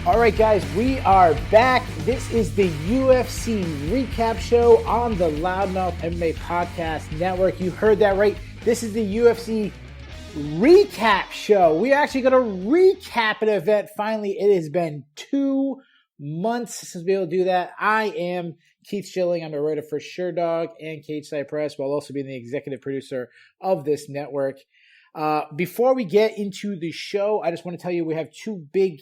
All right, guys, we are back. This is the UFC recap show on the Loudmouth MMA Podcast Network. You heard that right. This is the UFC recap show. We're actually going to recap an event. Finally, it has been 2 months since we were able to do that. I am Keith Shillan. I'm a writer for SureDog and Cageside Press, while also being the executive producer of this network. Before we get into the show, I just want to tell you we have 2 big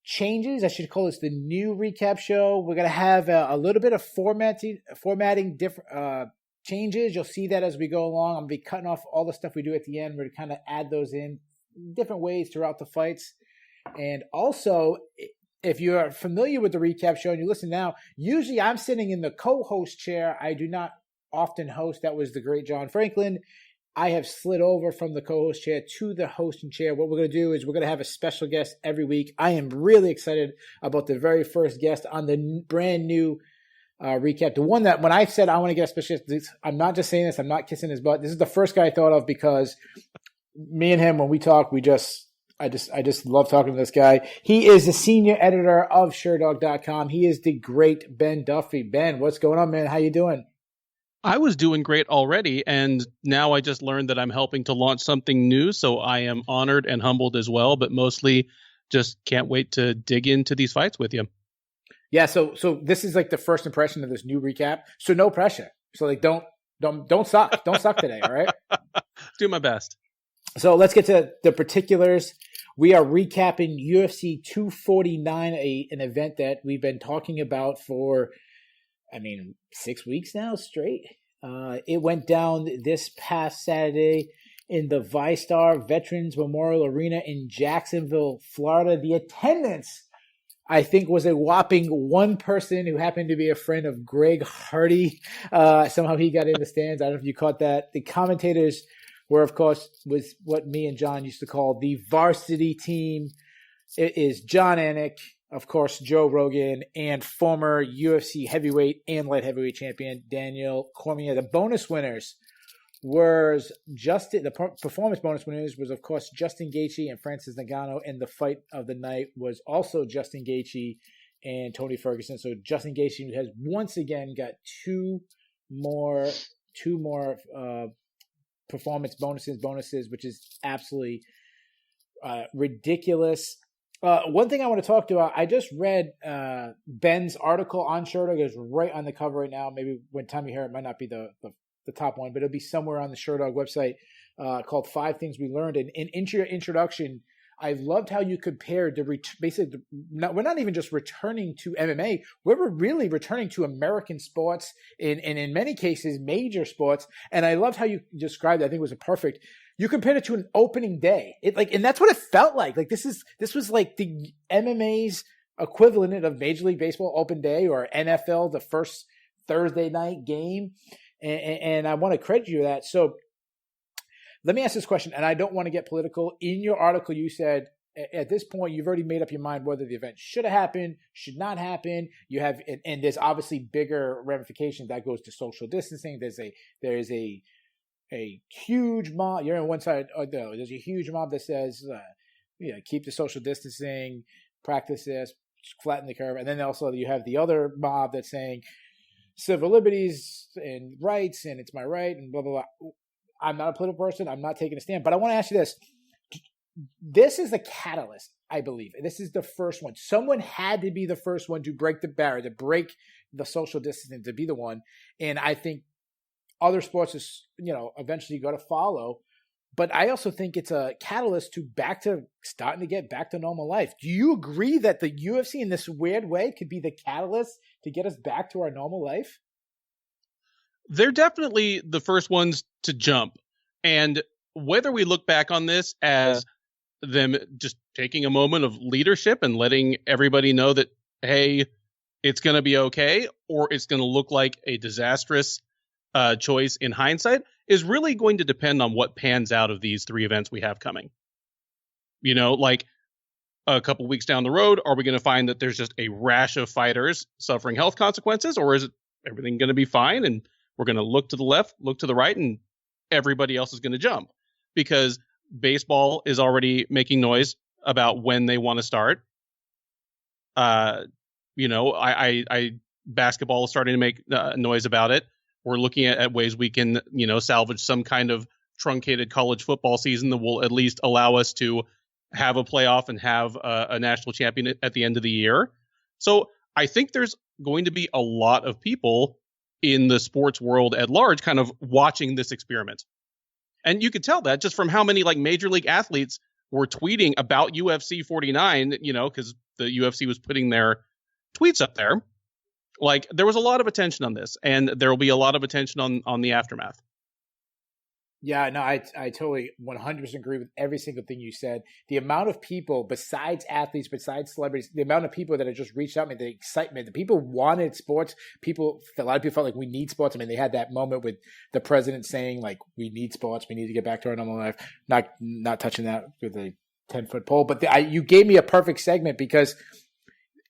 changes. I should call this the new recap show. We're going to have a little bit of formatting different changes. You'll see that as we go along. I'm going to be cutting off all the stuff we do at the end. We're going to kind of add those in different ways throughout the fights. And also, if you're familiar with the recap show and you listen now, usually I'm sitting in the co-host chair. I do not often host. That was the great John Franklin. I have slid over from the co-host chair to the hosting chair. What we're going to do is we're going to have a special guest every week. I am really excited about the very first guest on the brand new recap. The one that when I said I want to get a special guest, I'm not just saying this. I'm not kissing his butt. This is the first guy I thought of because me and him, when we talk, I just love talking to this guy. He is the senior editor of SureDog.com. He is the great Ben Duffy. Ben, what's going on, man? How you doing? I was doing great already, and now I just learned that I'm helping to launch something new, so I am honored and humbled as well, but mostly just can't wait to dig into these fights with you. Yeah, so this is like the first impression of this new recap, so no pressure. So like don't suck. Don't suck today, all right? Do my best. So let's get to the particulars. We are recapping UFC 249, an event that we've been talking about for 6 weeks now straight. It went down this past Saturday in the VyStar Veterans Memorial Arena in Jacksonville, Florida. The attendance, I think, was a whopping 1 person who happened to be a friend of Greg Hardy. Somehow he got in the stands. I don't know if you caught that. The commentators were, of course, was what me and John used to call the varsity team. It is John Anik, of course, Joe Rogan, and former UFC heavyweight and light heavyweight champion Daniel Cormier. The bonus winners were the performance bonus winners was, of course, Justin Gaethje and Francis Ngannou, and the fight of the night was also Justin Gaethje and Tony Ferguson. So Justin Gaethje has once again got two more performance bonuses, which is absolutely ridiculous. One thing I want to talk to, I just read Ben's article on SureDog. It's right on the cover right now. Maybe when time you hear it might not be the top one, but it'll be somewhere on the SureDog website called 5 Things We Learned. And in your introduction, I loved how you compared we're not even just returning to MMA. We're really returning to American sports and in many cases, major sports. And I loved how you described it. I think it was perfect. You compared it to an opening day. And that's what it felt like. Like this was like the MMA's equivalent of Major League Baseball open day or NFL, the first Thursday night game. And I want to credit you for that. So let me ask this question, and I don't want to get political. In your article, you said at this point, you've already made up your mind whether the event should have happened, should not happen. You have, and there's obviously bigger ramifications that goes to social distancing. There's a huge mob. You're on one side, or no, there's a huge mob that says, keep the social distancing, practice this, flatten the curve. And then also you have the other mob that's saying civil liberties and rights, and it's my right, and blah, blah, blah. I'm not a political person. I'm not taking a stand. But I want to ask you this. This is the catalyst, I believe. This is the first one. Someone had to be the first one to break the barrier, to break the social distancing, to be the one. And I think other sports is, eventually got to follow. But I also think it's a catalyst to starting to get back to normal life. Do you agree that the UFC in this weird way could be the catalyst to get us back to our normal life? They're definitely the first ones to jump. And whether we look back on this as them just taking a moment of leadership and letting everybody know that, hey, it's going to be okay, or it's going to look like a disastrous choice in hindsight, is really going to depend on what pans out of these 3 events we have coming. Like a couple weeks down the road, are we going to find that there's just a rash of fighters suffering health consequences, or is everything going to be fine and we're going to look to the left, look to the right, and everybody else is going to jump? Because baseball is already making noise about when they want to start. Uh, basketball is starting to make noise about it. We're looking at ways we can, salvage some kind of truncated college football season that will at least allow us to have a playoff and have a national champion at the end of the year. So I think there's going to be a lot of people in the sports world at large kind of watching this experiment. And you could tell that just from how many like major league athletes were tweeting about UFC 49, because the UFC was putting their tweets up there. Like there was a lot of attention on this, and there will be a lot of attention on the aftermath. Yeah, no, I totally 100% agree with every single thing you said. The amount of people, besides athletes, besides celebrities, the amount of people that have just reached out, the excitement, the people wanted sports. A lot of people felt like we need sports. I mean, they had that moment with the president saying like, we need sports. We need to get back to our normal life. Not touching that with a 10-foot pole. But you gave me a perfect segment because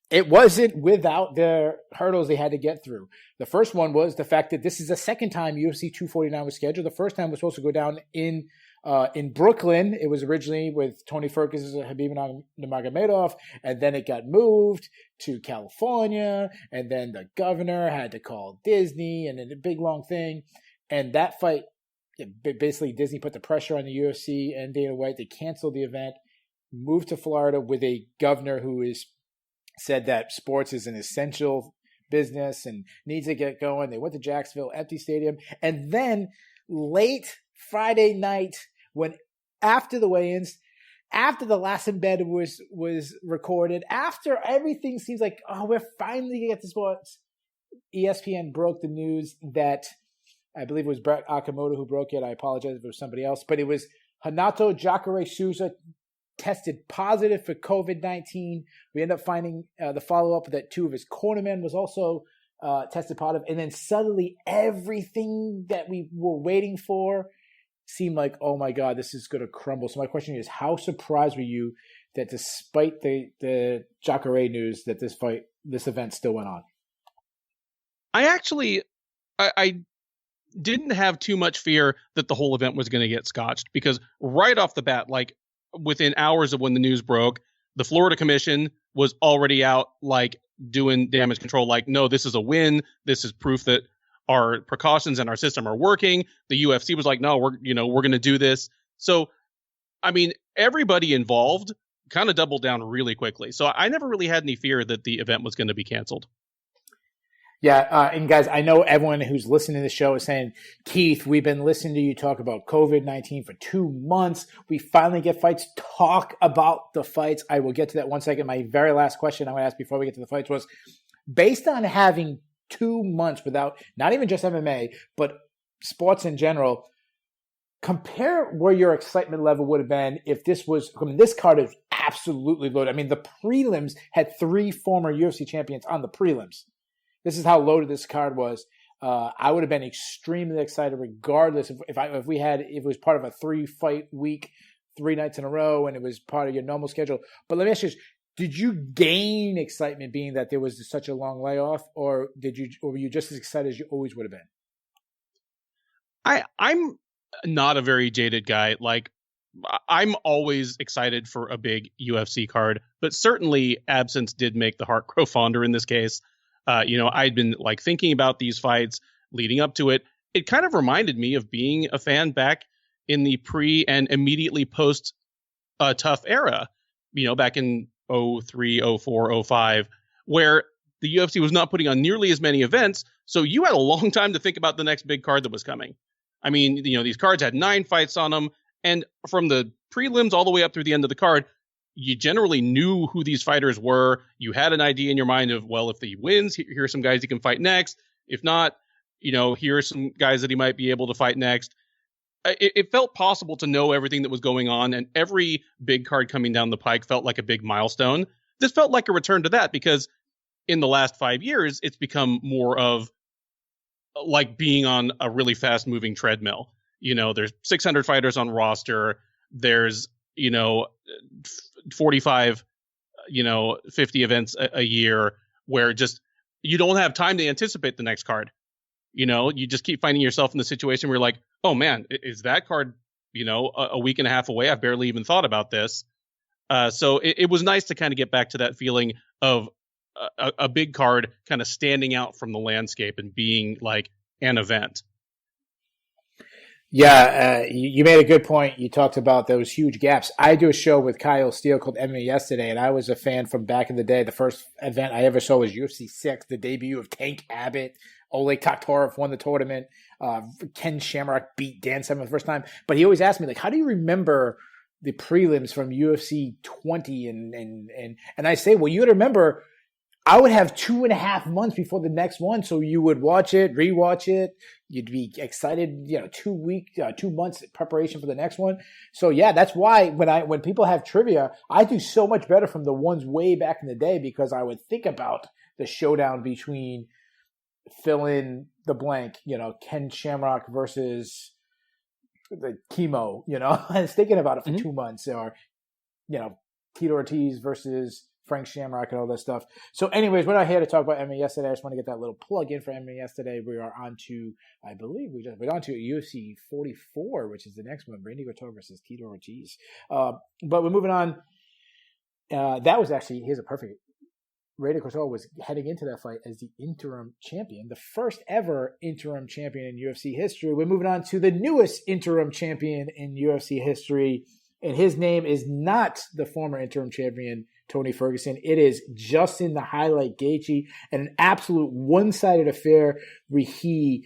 it wasn't without the hurdles they had to get through. The first one was the fact that this is the second time UFC 249 was scheduled. The first time was supposed to go down in Brooklyn. It was originally with Tony Ferguson and Khabib Nurmagomedov, and then it got moved to California, and then the governor had to call Disney, and then a big long thing. And that fight, basically Disney put the pressure on the UFC and Dana White. They canceled the event, moved to Florida with a governor who said that sports is an essential business and needs to get going. They went to Jacksonville, empty stadium. And then late Friday night, when after the weigh-ins, after the last embed was recorded, after everything seems like, we're finally going to get to sports, ESPN broke the news that, I believe it was Brett Okamoto who broke it. I apologize if it was somebody else, but it was Renato Jacare Souza tested positive for COVID-19. We end up finding the follow-up that 2 of his cornermen was also tested positive. And then suddenly everything that we were waiting for seemed like, oh my God, this is going to crumble. So my question is, how surprised were you that despite the Jacare news that this event still went on? I didn't have too much fear that the whole event was going to get scotched, because right off the bat, like within hours of when the news broke, the Florida Commission was already out, like doing damage control. Like, no, this is a win. This is proof that our precautions and our system are working. The UFC was like, no, we're going to do this. So, I mean, everybody involved kind of doubled down really quickly. So I never really had any fear that the event was going to be canceled. Yeah, and guys, I know everyone who's listening to the show is saying, Keith, we've been listening to you talk about COVID-19 for 2 months. We finally get fights. Talk about the fights. I will get to that one second. My very last question I want to ask before we get to the fights was, based on having 2 months without, not even just MMA, but sports in general, compare where your excitement level would have been if this was, I mean, this card is absolutely loaded. I mean, the prelims had 3 former UFC champions on the prelims. This is how loaded this card was. I would have been extremely excited, regardless if it was part of a 3-fight week, 3 nights in a row, and it was part of your normal schedule. But let me ask you this: did you gain excitement being that there was such a long layoff, or were you just as excited as you always would have been? I'm not a very jaded guy. Like, I'm always excited for a big UFC card, but certainly absence did make the heart grow fonder in this case. I'd been like thinking about these fights leading up to it. It kind of reminded me of being a fan back in the pre and immediately post tough era, back in 03, 04, 05, where the UFC was not putting on nearly as many events. So you had a long time to think about the next big card that was coming. I mean, these cards had 9 fights on them. And from the prelims all the way up through the end of the card, you generally knew who these fighters were. You had an idea in your mind of, well, if he wins, here are some guys he can fight next. If not, here are some guys that he might be able to fight next. It felt possible to know everything that was going on, and every big card coming down the pike felt like a big milestone. This felt like a return to that, because in the last 5 years, it's become more of like being on a really fast moving treadmill. There's 600 fighters on roster. There's, 45, 50 events a year, where just you don't have time to anticipate the next card. You just keep finding yourself in the situation where you're like, oh man, is that card, a week and a half away? I've barely even thought about this. So it was nice to kind of get back to that feeling of a big card kind of standing out from the landscape and being like an event. Yeah, you made a good point. You talked about those huge gaps. I do a show with Kyle Steele called MMA Yesterday, and I was a fan from back in the day. The first event I ever saw was UFC 6, the debut of Tank Abbott. Oleg Taktarov won the tournament. Ken Shamrock beat Dan Severn for the first time. But he always asked me, like, how do you remember the prelims from UFC 20? And I say, well, you got to remember, I would have 2.5 months before the next one. So you would watch it, rewatch it. You'd be excited, 2 months preparation for the next one. So yeah, that's why when people have trivia, I do so much better from the ones way back in the day, because I would think about the showdown between fill in the blank, Ken Shamrock versus the chemo, I was thinking about it for 2 months, or, Tito Ortiz versus Frank Shamrock and all that stuff. So anyways, we're not here to talk about MMA Yesterday. I just want to get that little plug in for MMA Yesterday. We are on to, I believe we're on to UFC 44, which is the next one, Randy Couture versus Tito Ortiz. But we're moving on. That was actually, here's a perfect, Randy Couture was heading into that fight as the interim champion, the first ever interim champion in UFC history. We're moving on to the newest interim champion in UFC history, and his name is not the former interim champion, Tony Ferguson. It is Justin the Highlight Gaethje, and an absolute one-sided affair where he,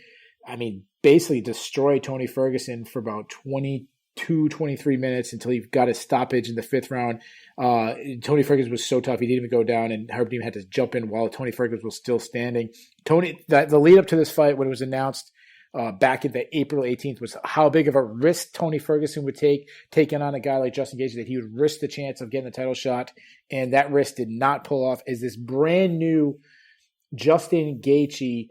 basically destroyed Tony Ferguson for about 23 minutes until he got a stoppage in the 5th round. Tony Ferguson was so tough, he didn't even go down, and Herb Dean had to jump in while Tony Ferguson was still standing. The lead up to this fight, when it was announced back in the April 18th, was how big of a risk Tony Ferguson would take, taking on a guy like Justin Gaethje, that he would risk the chance of getting the title shot, and that risk did not pull off, as this brand new Justin Gaethje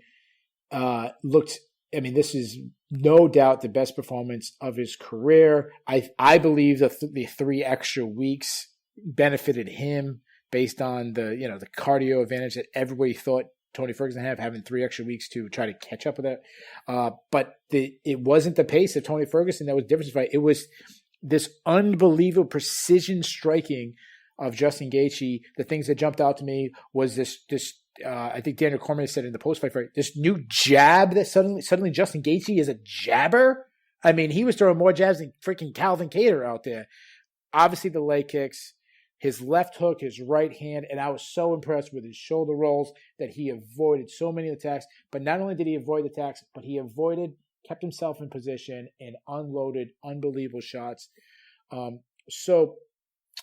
looked, this is no doubt the best performance of his career. I believe the 3 extra weeks benefited him based on the cardio advantage that everybody thought Tony Ferguson having 3 extra weeks to try to catch up with it. But it wasn't the pace of Tony Ferguson that was different, right? It was this unbelievable precision striking of Justin Gaethje. The things that jumped out to me was this I think Daniel Cormier said in the post-fight fight, this new jab that suddenly Justin Gaethje is a jabber. He was throwing more jabs than freaking Calvin Kattar out there. Obviously the leg kicks, his left hook, his right hand, and I was so impressed with his shoulder rolls that he avoided so many attacks. But not only did he avoid the attacks, but he kept himself in position and unloaded unbelievable shots. So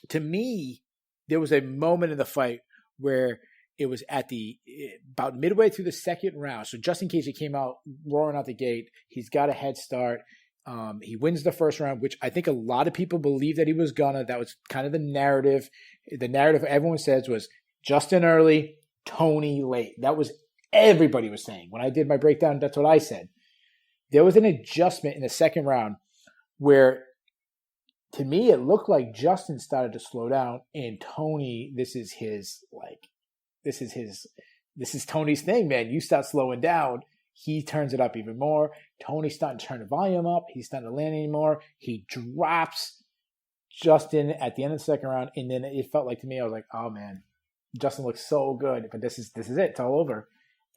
to me, there was a moment in the fight where it was about midway through the 2nd round. So Justin Gaethje came out roaring out the gate. He's got a head start. He wins the 1st round, which I think a lot of people believe that he was gonna. That was kind of the narrative. The narrative everyone says was Justin early, Tony late. That was everybody was saying. When I did my breakdown, that's what I said. There was an adjustment in the 2nd round where, to me, it looked like Justin started to slow down, and Tony, this is Tony's thing, man. You start slowing down, he turns it up even more. Tony's starting to turn the volume up. He's starting to land anymore. He drops Justin at the end of the 2nd round, and then it felt like, to me, I was like, oh man, Justin looks so good, but this is it. It's all over.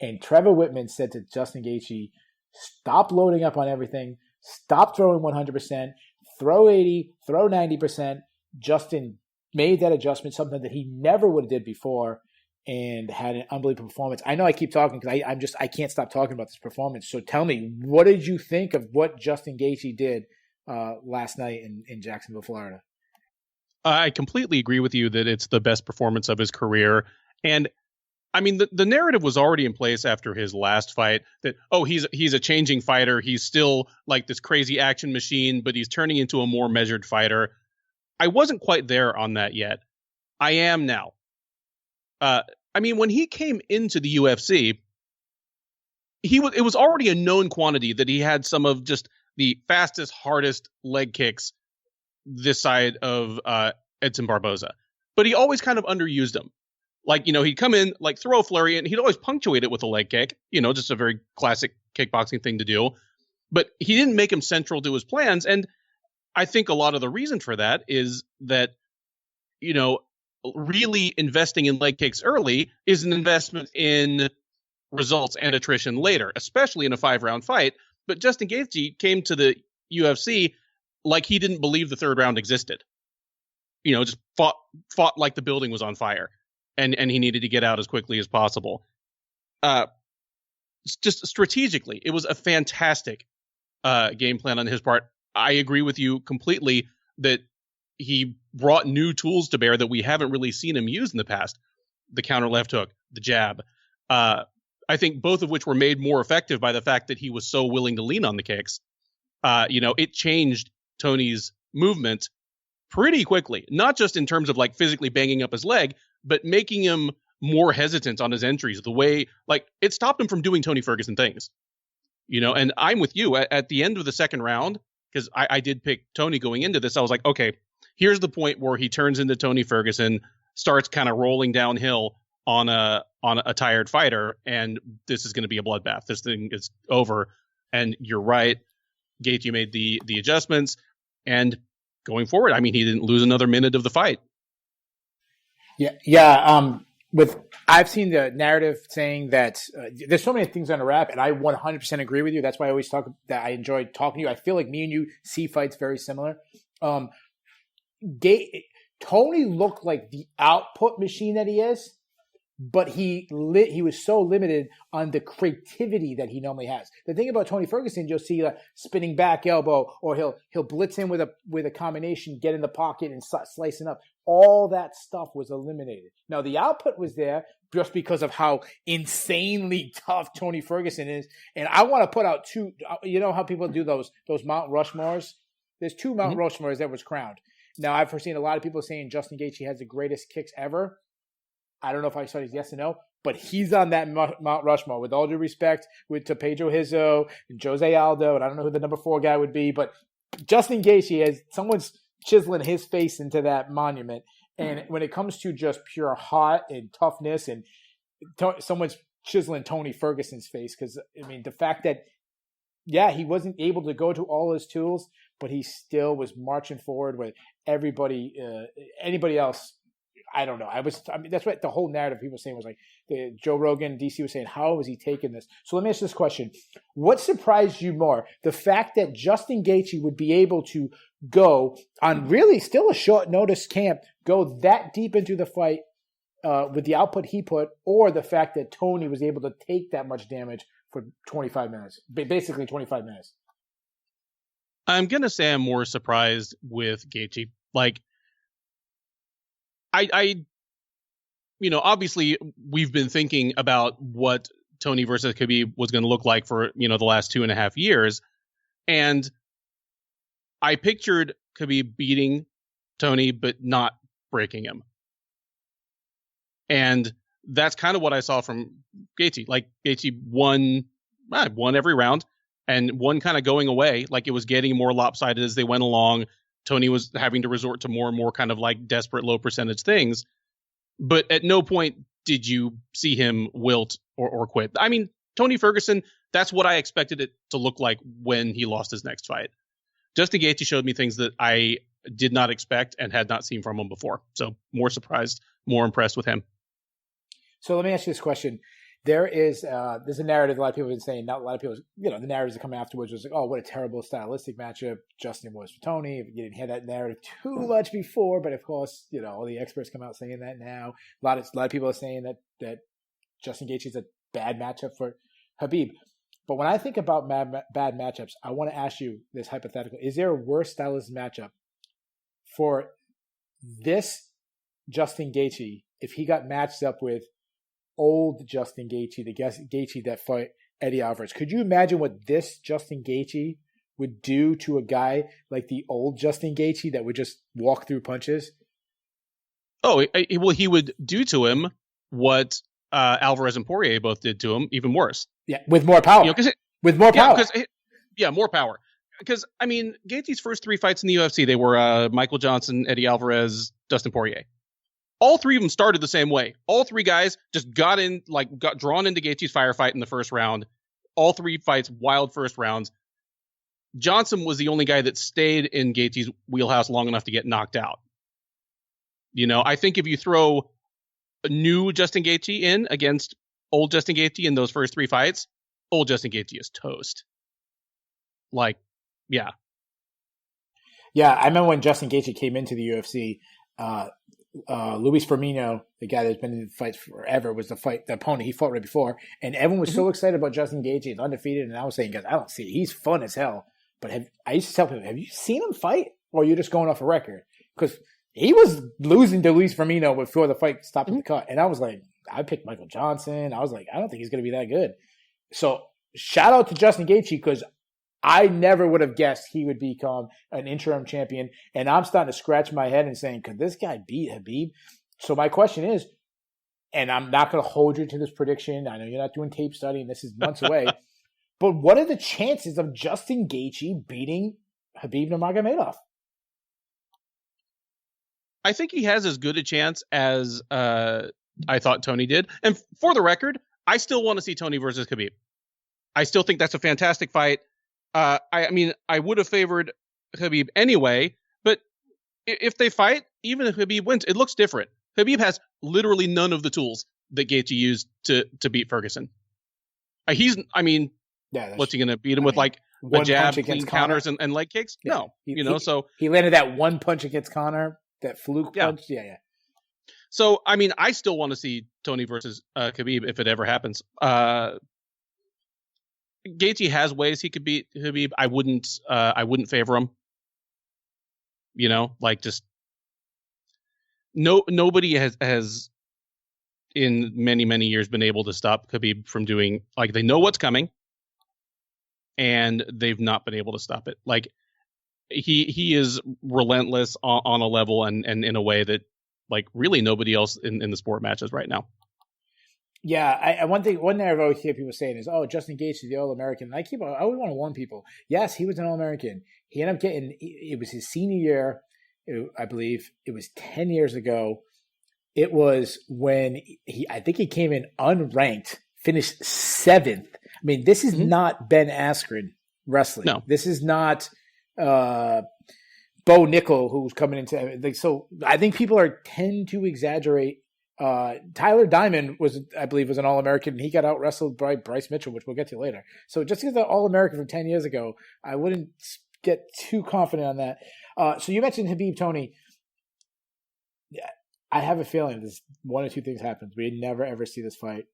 And Trevor Whitman said to Justin Gaethje, stop loading up on everything. Stop throwing 100%. Throw 80, throw 90%. Justin made that adjustment, something that he never would have did before, and had an unbelievable performance. I know I keep talking because I can't stop talking about this performance. So tell me, what did you think of what Justin Gaethje did last night in Jacksonville, Florida? I completely agree with you that it's the best performance of his career. And the narrative was already in place after his last fight that, he's a changing fighter. He's still like this crazy action machine, but he's turning into a more measured fighter. I wasn't quite there on that yet. I am now. When he came into the UFC, it was already a known quantity that he had some of just the fastest, hardest leg kicks this side of Edson Barboza. But he always kind of underused them. He'd come in, throw a flurry, and he'd always punctuate it with a leg kick, just a very classic kickboxing thing to do. But he didn't make him central to his plans. And I think a lot of the reason for that is that, really investing in leg kicks early is an investment in results and attrition later, especially in a 5-round fight. But Justin Gaethje came to the UFC like he didn't believe the third round existed. Just fought like the building was on fire, and he needed to get out as quickly as possible. Just strategically, it was a fantastic game plan on his part. I agree with you completely that he brought new tools to bear that we haven't really seen him use in the past. The counter left hook, the jab. I think both of which were made more effective by the fact that he was so willing to lean on the kicks. It changed Tony's movement pretty quickly, not just in terms of like physically banging up his leg, but making him more hesitant on his entries. The way, like, it stopped him from doing Tony Ferguson things, and I'm with you at the end of the second round, because I did pick Tony going into this. I was like, okay, here's the point where he turns into Tony Ferguson, starts kind of rolling downhill on a tired fighter, and this is going to be a bloodbath. This thing is over. And you're right. Gaethje made the adjustments, and going forward, I mean, he didn't lose another minute of the fight. Yeah. I've seen the narrative saying that there's so many things on the wrap, and I 100% agree with you. That's why I always talk that I enjoy talking to you. I feel like me and you see fights very similar. Tony looked like the output machine that he is, but he was so limited on the creativity that he normally has. The thing about Tony Ferguson, you'll see a spinning back elbow, or he'll blitz in with a combination, get in the pocket and slice it up. All that stuff was eliminated. Now the output was there just because of how insanely tough Tony Ferguson is. And I want to put out two. You know how people do those Mount Rushmores? There's two Mount Rushmores that was crowned. Now I've seen a lot of people saying Justin Gaethje has the greatest kicks ever. I don't know if I saw his yes or no, but he's on that Mount Rushmore. With all due respect, to Pedro Hizzo and Jose Aldo, and I don't know who the number 4 guy would be, but Justin Gaethje, someone's chiseling his face into that monument. And when it comes to just pure heart and toughness, and someone's chiseling Tony Ferguson's face, because I mean the fact that he wasn't able to go to all his tools, but he still was marching forward with everybody, anybody else. I don't know. That's what the whole narrative people were saying was like, Joe Rogan, DC was saying, how was he taking this? So let me ask this question. What surprised you more? The fact that Justin Gaethje would be able to go on really still a short notice camp, go that deep into the fight with the output he put, or the fact that Tony was able to take that much damage for 25 minutes, basically 25 minutes? I'm going to say I'm more surprised with Gaethje. Like, obviously we've been thinking about what Tony versus Khabib was going to look like for, the last 2.5 years. And I pictured Khabib beating Tony, but not breaking him. And that's kind of what I saw from Gaethje. Like, Gaethje won every round, and one kind of going away. Like, it was getting more lopsided as they went along. Tony was having to resort to more and more kind of like desperate low percentage things. But at no point did you see him wilt or quit. I mean, Tony Ferguson, that's what I expected it to look like when he lost his next fight. Justin Gaethje showed me things that I did not expect and had not seen from him before. So more surprised, more impressed with him. So let me ask you this question. There's a narrative a lot of people have been saying, not a lot of people, the narratives that come afterwards was like, oh, what a terrible stylistic matchup Justin was for Tony. You didn't hear that narrative too much before, but of course, all the experts come out saying that now. A lot of people are saying that Justin Gaethje is a bad matchup for Khabib. But when I think about bad matchups, I want to ask you this hypothetical. Is there a worse stylistic matchup for this Justin Gaethje if he got matched up with old Justin Gaethje, the Gaethje that fought Eddie Alvarez? Could you imagine what this Justin Gaethje would do to a guy like the old Justin Gaethje that would just walk through punches? Oh, well, he would do to him what Alvarez and Poirier both did to him, even worse. Yeah, with more power. With more power. More power. Because, I mean, Gaethje's first 3 fights in the UFC, they were Michael Johnson, Eddie Alvarez, Dustin Poirier. All 3 of them started the same way. All 3 guys just got drawn into Gaethje's firefight in the first round. All 3 fights, wild first rounds. Johnson was the only guy that stayed in Gaethje's wheelhouse long enough to get knocked out. I think if you throw a new Justin Gaethje in against old Justin Gaethje in those first 3 fights, old Justin Gaethje is toast. Like, yeah. Yeah, I remember when Justin Gaethje came into the UFC, Luis Firmino, the guy that's been in fights forever, was the opponent he fought right before, and everyone was so excited about Justin Gaethje. He's undefeated, and I was saying, guys, I don't see it. He's fun as hell. But I used to tell people, have you seen him fight, or are you just going off a record? Because he was losing to Luis Firmino before the fight stopped at the cut, and I was like, I picked Michael Johnson. I was like, I don't think he's going to be that good. So shout out to Justin Gaethje, because I never would have guessed he would become an interim champion. And I'm starting to scratch my head and saying, could this guy beat Khabib? So my question is, and I'm not going to hold you to this prediction. I know you're not doing tape study and this is months away. But what are the chances of Justin Gaethje beating Khabib Nurmagomedov? I think he has as good a chance as I thought Tony did. And for the record, I still want to see Tony versus Khabib. I still think that's a fantastic fight. I mean, I would have favored Khabib anyway, but if they fight, even if Khabib wins, it looks different. Khabib has literally none of the tools that Gaethje used to beat Ferguson. What's he going to beat him with, like a jab, clean counters, and leg kicks? Yeah. No, so he landed that one punch against Conor, that fluke punch. Yeah. So, I mean, I still want to see Tony versus Khabib if it ever happens. Gaethje has ways he could beat Khabib. I wouldn't favor him. Just nobody has in many, many years been able to stop Khabib from doing, like, they know what's coming and they've not been able to stop it. Like, he is relentless on a level and in a way that, like, really nobody else in the sport matches right now. Yeah, one thing I've always hear people saying is, "Oh, Justin Gaethje is the All-American." And I always want to warn people. Yes, he was an All-American. He ended up getting. It was his senior year, I believe. It was 10 years ago. It was when I think he came in unranked, finished 7th. I mean, this is not Ben Askren wrestling. No, this is not Bo Nickel who's coming into. So I think people tend to exaggerate. Tyler Diamond was an All-American, and he got out wrestled by Bryce Mitchell, which we'll get to later. So just because they're All-American from 10 years ago, I wouldn't get too confident on that. So you mentioned Khabib, Tony. I have a feeling this one or two things happens. We never ever see this fight,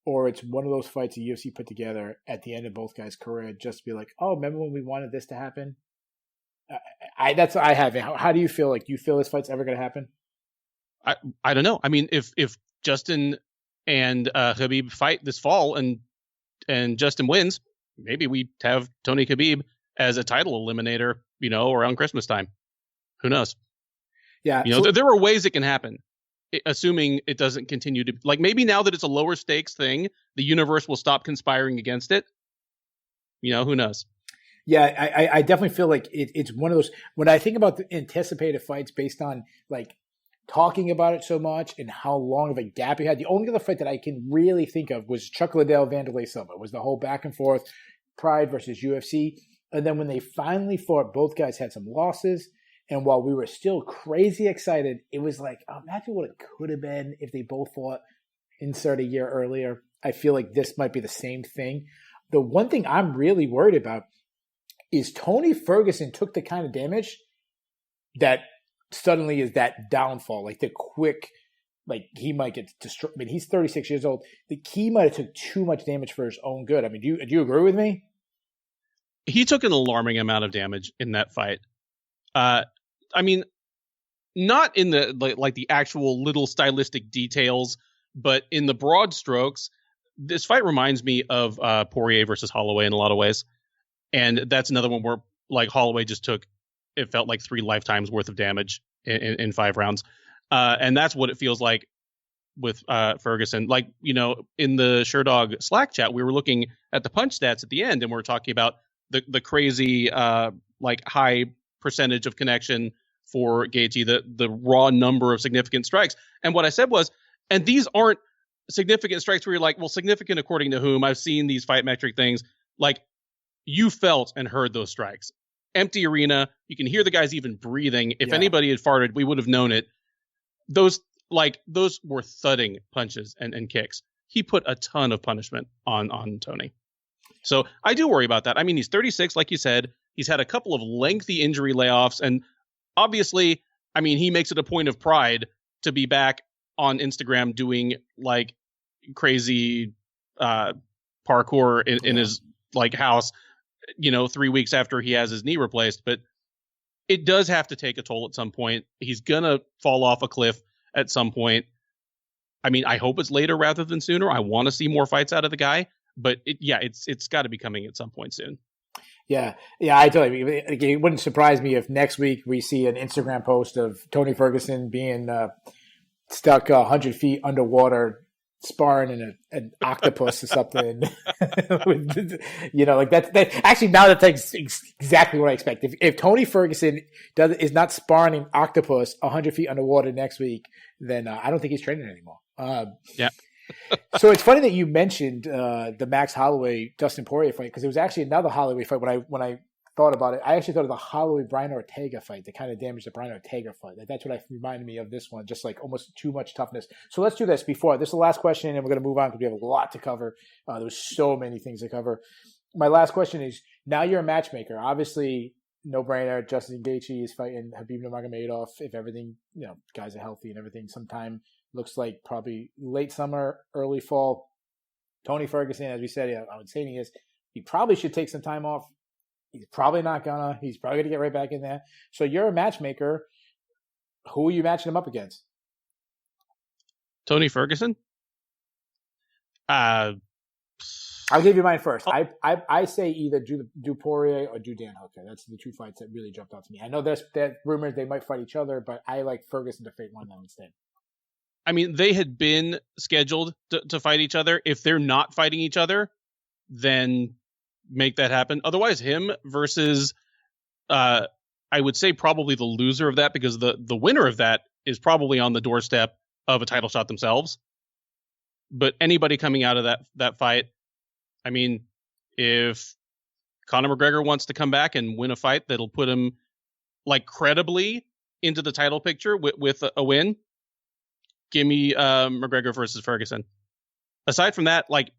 or it's one of those fights the UFC put together at the end of both guys' career just to be like, oh, remember when we wanted this to happen? That's what I have. How do you feel? Like, do you feel this fight's ever going to happen? I don't know. I mean, if Justin and Khabib fight this fall and Justin wins, maybe we have Tony Khabib as a title eliminator, around Christmas time. Who knows? Yeah. There are ways it can happen, assuming it doesn't continue to, like, maybe now that it's a lower stakes thing, the universe will stop conspiring against it. Who knows? Yeah, I definitely feel like it's one of those, when I think about the anticipated fights based on, like, talking about it so much and how long of a gap you had. The only other fight that I can really think of was Chuck Liddell, Vanderlei Silva. It was the whole back and forth, Pride versus UFC. And then when they finally fought, both guys had some losses. And while we were still crazy excited, it was like, imagine what it could have been if they both fought insert a year earlier. I feel like this might be the same thing. The one thing I'm really worried about is Tony Ferguson took the kind of damage that suddenly is that downfall, like the quick, like he might get destroyed. I mean, he's 36 years old. He might have took too much damage for his own good. I mean, do you agree with me? He took an alarming amount of damage in that fight. I mean, not in the like the actual little stylistic details, but in the broad strokes, this fight reminds me of Poirier versus Holloway in a lot of ways. And that's another one where, like, Holloway just took, it felt like 3 lifetimes worth of damage in 5 rounds. And that's what it feels like with Ferguson. Like, in the Sherdog Slack chat, we were looking at the punch stats at the end, and we were talking about the crazy, like, high percentage of connection for Gaethje, the raw number of significant strikes. And what I said was, and these aren't significant strikes where you're like, well, significant according to whom? I've seen these fight metric things. Like, you felt and heard those strikes. Empty arena. You can hear the guys even breathing. If anybody had farted, we would have known it. those were thudding punches and kicks. He put a ton of punishment on Tony. So I do worry about that. I mean, he's 36, like you said. He's had a couple of lengthy injury layoffs, and obviously, I mean, he makes it a point of pride to be back on Instagram doing like crazy parkour in his like house, 3 weeks after he has his knee replaced. But it does have to take a toll at some point. He's gonna fall off a cliff at some point. I mean, I hope it's later rather than sooner. I want to see more fights out of the guy, but it's got to be coming at some point soon. Yeah, I totally. It wouldn't surprise me if next week we see an Instagram post of Tony Ferguson being stuck 100 feet underwater, sparring in an octopus or something. Like that. Actually, now that's exactly what I expect. If Tony Ferguson is not sparring an octopus 100 feet underwater next week, then I don't think he's training anymore. Yeah. So it's funny that you mentioned the Max Holloway Dustin Poirier fight, because it was actually another Holloway fight. When I thought about it, I actually thought of the Holloway Brian Ortega fight that kind of damaged the Brian Ortega fight. That's what reminded me of this one, just like almost too much toughness. So let's do this before this is the last question, and we're going to move on because we have a lot to cover. There's so many things to cover. My last question is: now you're a matchmaker, obviously. No brainer. Justin Gaethje is fighting Khabib Nurmagomedov if everything, guys are healthy and everything. Sometime looks like probably late summer, early fall. Tony Ferguson, as we said, I would say he probably should take some time off. He's probably not gonna. He's probably gonna get right back in there. So you're a matchmaker. Who are you matching him up against? Tony Ferguson. I'll give you mine first. I say either do Poirier or do Dan Hooker. That's the two fights that really jumped out to me. I know there's rumors they might fight each other, but I like Ferguson to fight one of them instead. I mean, they had been scheduled to fight each other. If they're not fighting each other, then make that happen. Otherwise, him versus, I would say probably the loser of that, because the winner of that is probably on the doorstep of a title shot themselves. But anybody coming out of that fight, I mean, if Conor McGregor wants to come back and win a fight that'll put him like credibly into the title picture with a win, give me McGregor versus Ferguson. Aside from that, like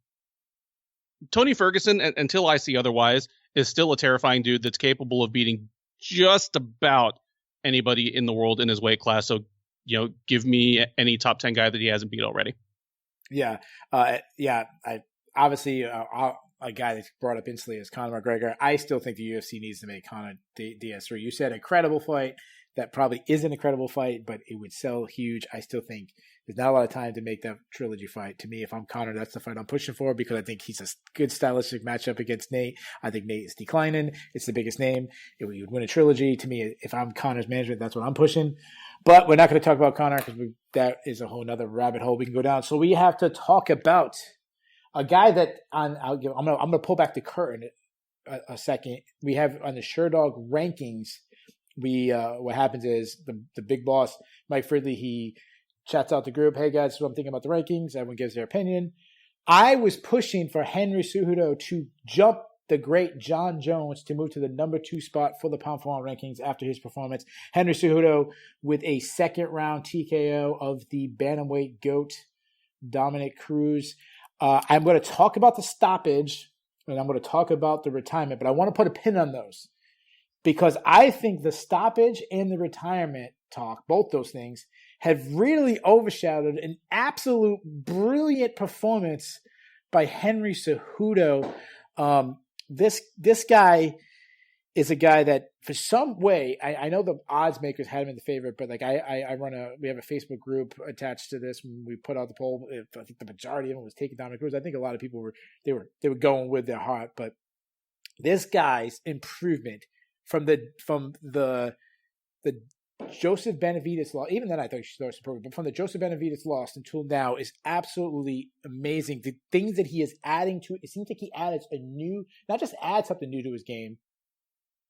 Tony Ferguson, until I see otherwise, is still a terrifying dude that's capable of beating just about anybody in the world in his weight class. So, give me any top 10 guy that he hasn't beat already. Yeah. Obviously, a guy that's brought up instantly is Conor McGregor. I still think the UFC needs to make Conor DS3. You said incredible fight. That probably is an incredible fight, but it would sell huge. I still think there's not a lot of time to make that trilogy fight. To me, if I'm Conor, that's the fight I'm pushing for, because I think he's a good stylistic matchup against Nate. I think Nate is declining. It's the biggest name. He would win a trilogy. To me, if I'm Conor's management, that's what I'm pushing. But we're not going to talk about Conor because that is a whole other rabbit hole we can go down. So we have to talk about a guy that I'm going to pull back the curtain a second. We have on the SureDog rankings. What happens is the big boss, Mike Fridley, he chats out the group. Hey guys, so I'm thinking about the rankings. Everyone gives their opinion. I was pushing for Henry Cejudo to jump the great John Jones to move to the number 2 spot for the pound for pound rankings after his performance. Henry Cejudo with a second round TKO of the bantamweight GOAT, Dominic Cruz. I'm going to talk about the stoppage and I'm going to talk about the retirement, but I want to put a pin on those, because I think the stoppage and the retirement talk, both those things, have really overshadowed an absolute brilliant performance by Henry Cejudo. This guy is a guy that, for some way, I know the odds makers had him in the favorite, but like we have a Facebook group attached to this. When we put out the poll, I think the majority of it was taking Dominic Cruz. I think a lot of people were going with their heart, but this guy's improvement from the Joseph Benavidez loss, even then I thought he was superb, but from the Joseph Benavidez loss until now is absolutely amazing. The things that he is adding to it seems like he added not just add something new to his game,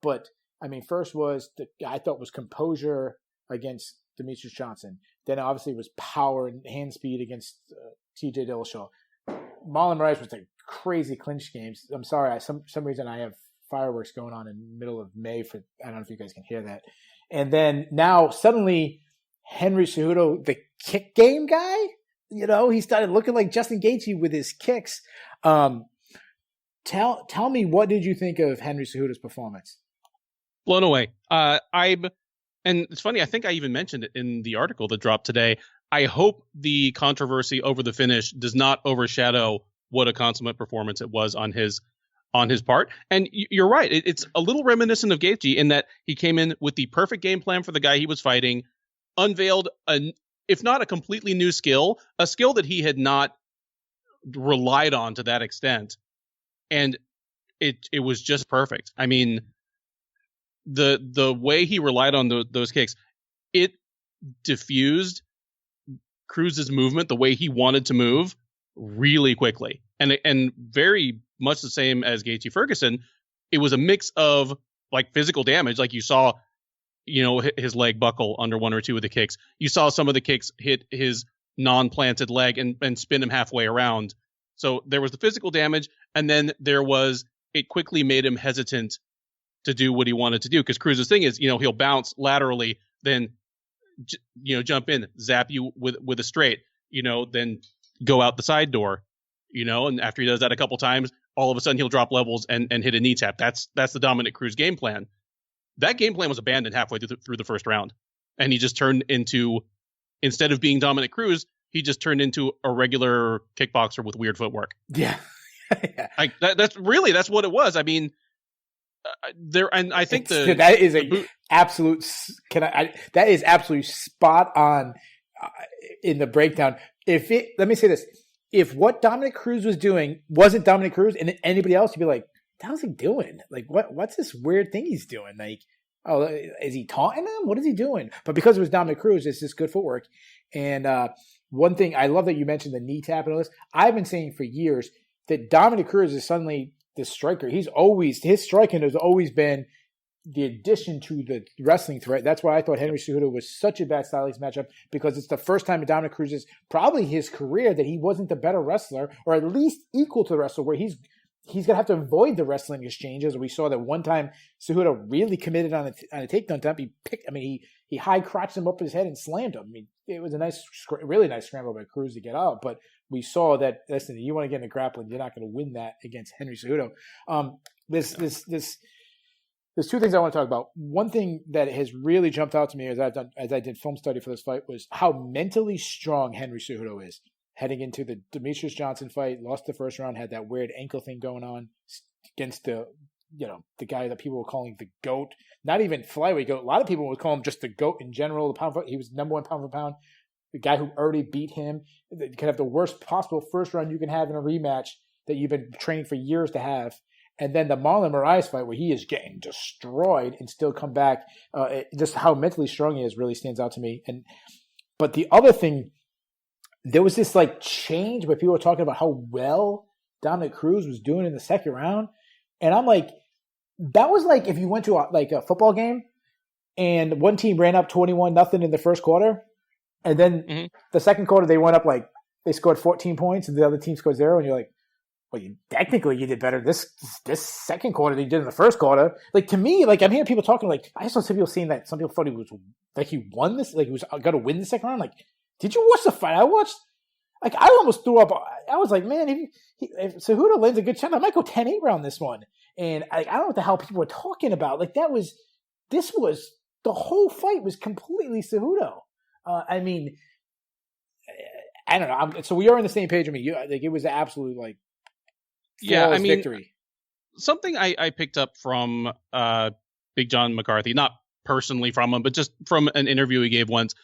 but I mean, first was I thought was composure against Demetrius Johnson. Then obviously was power and hand speed against TJ Dillashaw. Marlon Moraes was like crazy clinch games. I'm sorry, some reason I have fireworks going on in the middle of May I don't know if you guys can hear that. And then now suddenly Henry Cejudo the kick game guy. You know, he started looking like Justin Gaethje with his kicks. Tell me, what did you think of Henry Cejudo's performance? Blown away. And it's funny, I think I even mentioned it in the article that dropped today. I hope the controversy over the finish does not overshadow what a consummate performance it was on his part. And you're right. It's a little reminiscent of Gaethje in that he came in with the perfect game plan for the guy he was fighting, unveiled if not a completely new skill, a skill that he had not relied on to that extent. And it was just perfect. I mean, the way he relied on those kicks, it diffused Cruz's movement the way he wanted to move really quickly, and very much the same as Gaethje Ferguson. It was a mix of like physical damage, like you saw, his leg buckle under one or two of the kicks. You saw some of the kicks hit his non-planted leg and spin him halfway around. So there was the physical damage, and then it quickly made him hesitant to do what he wanted to do, because Cruz's thing is, he'll bounce laterally, then jump in, zap you with a straight, then go out the side door, and after he does that a couple times, all of a sudden he'll drop levels and hit a knee tap. That's the Dominic Cruz game plan. That game plan was abandoned halfway through the first round, and he just turned into, instead of being Dominic Cruz, he just turned into a regular kickboxer with weird footwork. Yeah. Like that's what it was. I mean, I think that is absolute. That is absolutely spot on in the breakdown. Let me say this: if what Dominic Cruz was doing wasn't Dominic Cruz and anybody else, you'd be like, "What hell's he doing? Like, what's this weird thing he's doing? Like, oh, is he taunting him? What is he doing?" But because it was Dominic Cruz, it's just good footwork. And one thing I love that you mentioned the knee tap and all this. I've been saying for years that Dominic Cruz is suddenly the striker. His striking has always been the addition to the wrestling threat. That's why I thought Henry Cejudo was such a bad stylish matchup, because it's the first time in Dominic Cruz's probably his career that he wasn't the better wrestler, or at least equal to the wrestler, where he's going to have to avoid the wrestling exchanges. We saw that one time Cejudo really committed on a takedown attempt. He high crotched him up his head and slammed him. I mean, it was a really nice scramble by Cruz to get out, but we saw that, listen, you want to get in a grappling, you're not going to win that against Henry Cejudo. There's two things I want to talk about. One thing that has really jumped out to me as I did film study for this fight was how mentally strong Henry Cejudo is. Heading into the Demetrius Johnson fight, lost the first round, had that weird ankle thing going on against the guy that people were calling the GOAT. Not even flyweight GOAT. A lot of people would call him just the GOAT in general. He was number one pound for pound. The guy who already beat him. You can have the worst possible first round you can have in a rematch that you've been training for years to have. And then the Marlon Moraes fight where he is getting destroyed and still come back. Just how mentally strong he is really stands out to me. But the other thing, there was this like change where people were talking about how well Dominic Cruz was doing in the second round. And I'm like, that was like if you went to a football game and one team ran up 21-0 in the first quarter. And then the second quarter, they went up they scored 14 points and the other team scored 0. And you're like, well, technically you did better this second quarter than you did in the first quarter. Like, to me, like, I'm hearing people talking, like, I saw some people saying that some people thought he was, like, he won this, like, he was going to win the second round. Like, did you watch the fight? I watched, like, I almost threw up. I was like, man, if Cejudo lands a good shot, I might go 10-8 round this one. And I don't know what the hell people were talking about. Like, the whole fight was completely Cejudo. I mean, I don't know. So we are on the same page with me. Like, it was an absolute, like, victory. Something I picked up from Big John McCarthy, not personally from him, but just from an interview he gave once.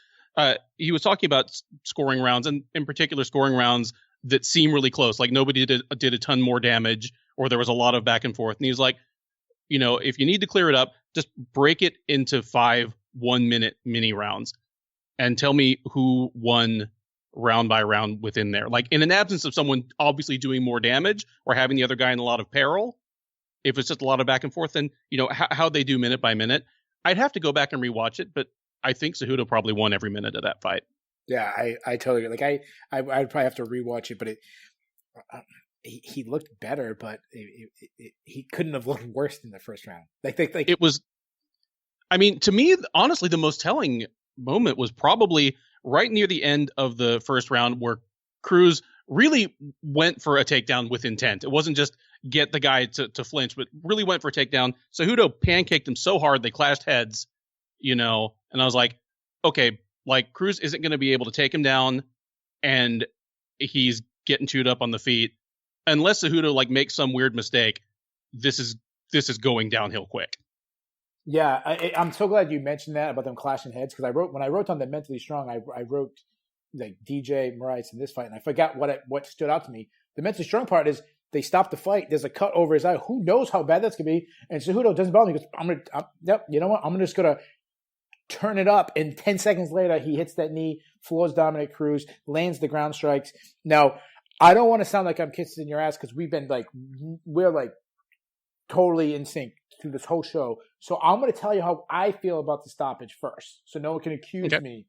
He was talking about scoring rounds, and in particular scoring rounds that seem really close. Like nobody did a ton more damage, or there was a lot of back and forth. And he was like, if you need to clear it up, just break it into 5 1-minute mini rounds and tell me who won round by round within there. Like in an absence of someone obviously doing more damage or having the other guy in a lot of peril, if it's just a lot of back and forth, then, how they do minute by minute. I'd have to go back and rewatch it, but I think Cejudo probably won every minute of that fight. Yeah, I totally agree. Like I'd probably have to rewatch it, but he looked better, but he couldn't have looked worse than the first round. Like it was. I mean, to me, honestly, the most telling moment was probably right near the end of the first round, where Cruz really went for a takedown with intent. It wasn't just get the guy to flinch, but really went for a takedown. Cejudo pancaked him so hard they clashed heads, and I was like, okay, like Cruz isn't going to be able to take him down, and he's getting chewed up on the feet unless Cejudo like makes some weird mistake. This is going downhill quick. Yeah, I'm so glad you mentioned that about them clashing heads, because when I wrote on the mentally strong, I wrote like DJ Moraes in this fight, and I forgot what stood out to me. The mentally strong part is they stopped the fight. There's a cut over his eye. Who knows how bad that's gonna be? And Cejudo doesn't bother me. He goes, yep, you know what? I'm just gonna turn it up. And 10 seconds later, he hits that knee, floors Dominic Cruz, lands the ground strikes. Now, I don't want to sound like I'm kissing your ass, because we're like totally in sync through this whole show. So I'm going to tell you how I feel about the stoppage first, so no one can accuse me.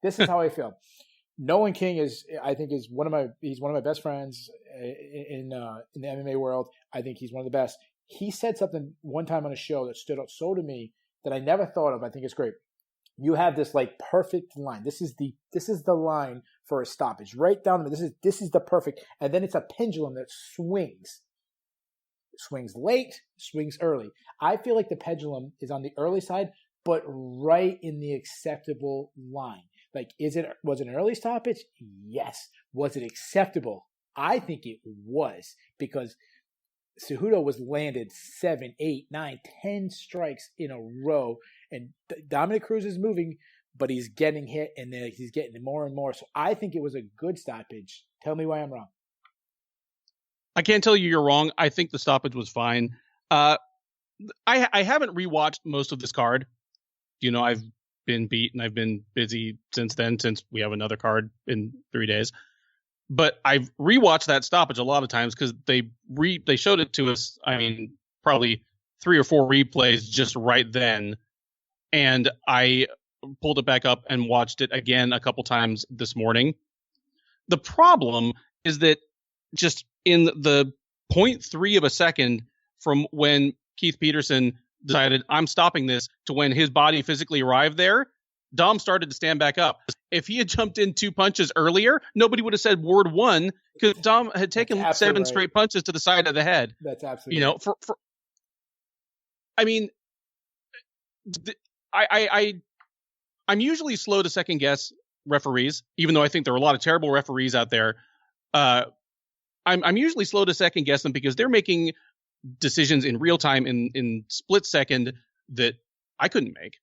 This is how I feel. Nolan King is one of my best friends in the MMA world. I think he's one of the best. He said something one time on a show that stood out so to me that I never thought of. I think it's great. You have this like perfect line. This is the line for a stoppage, right down the middle. This is the perfect, and then it's a pendulum that swings. Swings late, swings early. I feel like the pendulum is on the early side, but right in the acceptable line. Like, was it an early stoppage? Yes. Was it acceptable? I think it was, because Cejudo was landed 7, 8, 9, 10 strikes in a row, and Dominic Cruz is moving, but he's getting hit, and then he's getting more and more. So I think it was a good stoppage. Tell me why I'm wrong. I can't tell you you're wrong. I think the stoppage was fine. I haven't rewatched most of this card. I've been beat and I've been busy since then, since we have another card in 3 days. But I've rewatched that stoppage a lot of times, because they showed it to us. I mean, probably 3 or 4 replays just right then, and I pulled it back up and watched it again a couple times this morning. The problem is that just in the 0.3 of a second from when Keith Peterson decided I'm stopping this to when his body physically arrived there, Dom started to stand back up. If he had jumped in 2 punches earlier, nobody would have said word one, because Dom had taken 7 straight punches to the side of the head. That's absolutely right. I mean, I'm usually slow to second guess referees, even though I think there are a lot of terrible referees out there. I'm usually slow to second guess them, because they're making decisions in real time in split second that I couldn't make.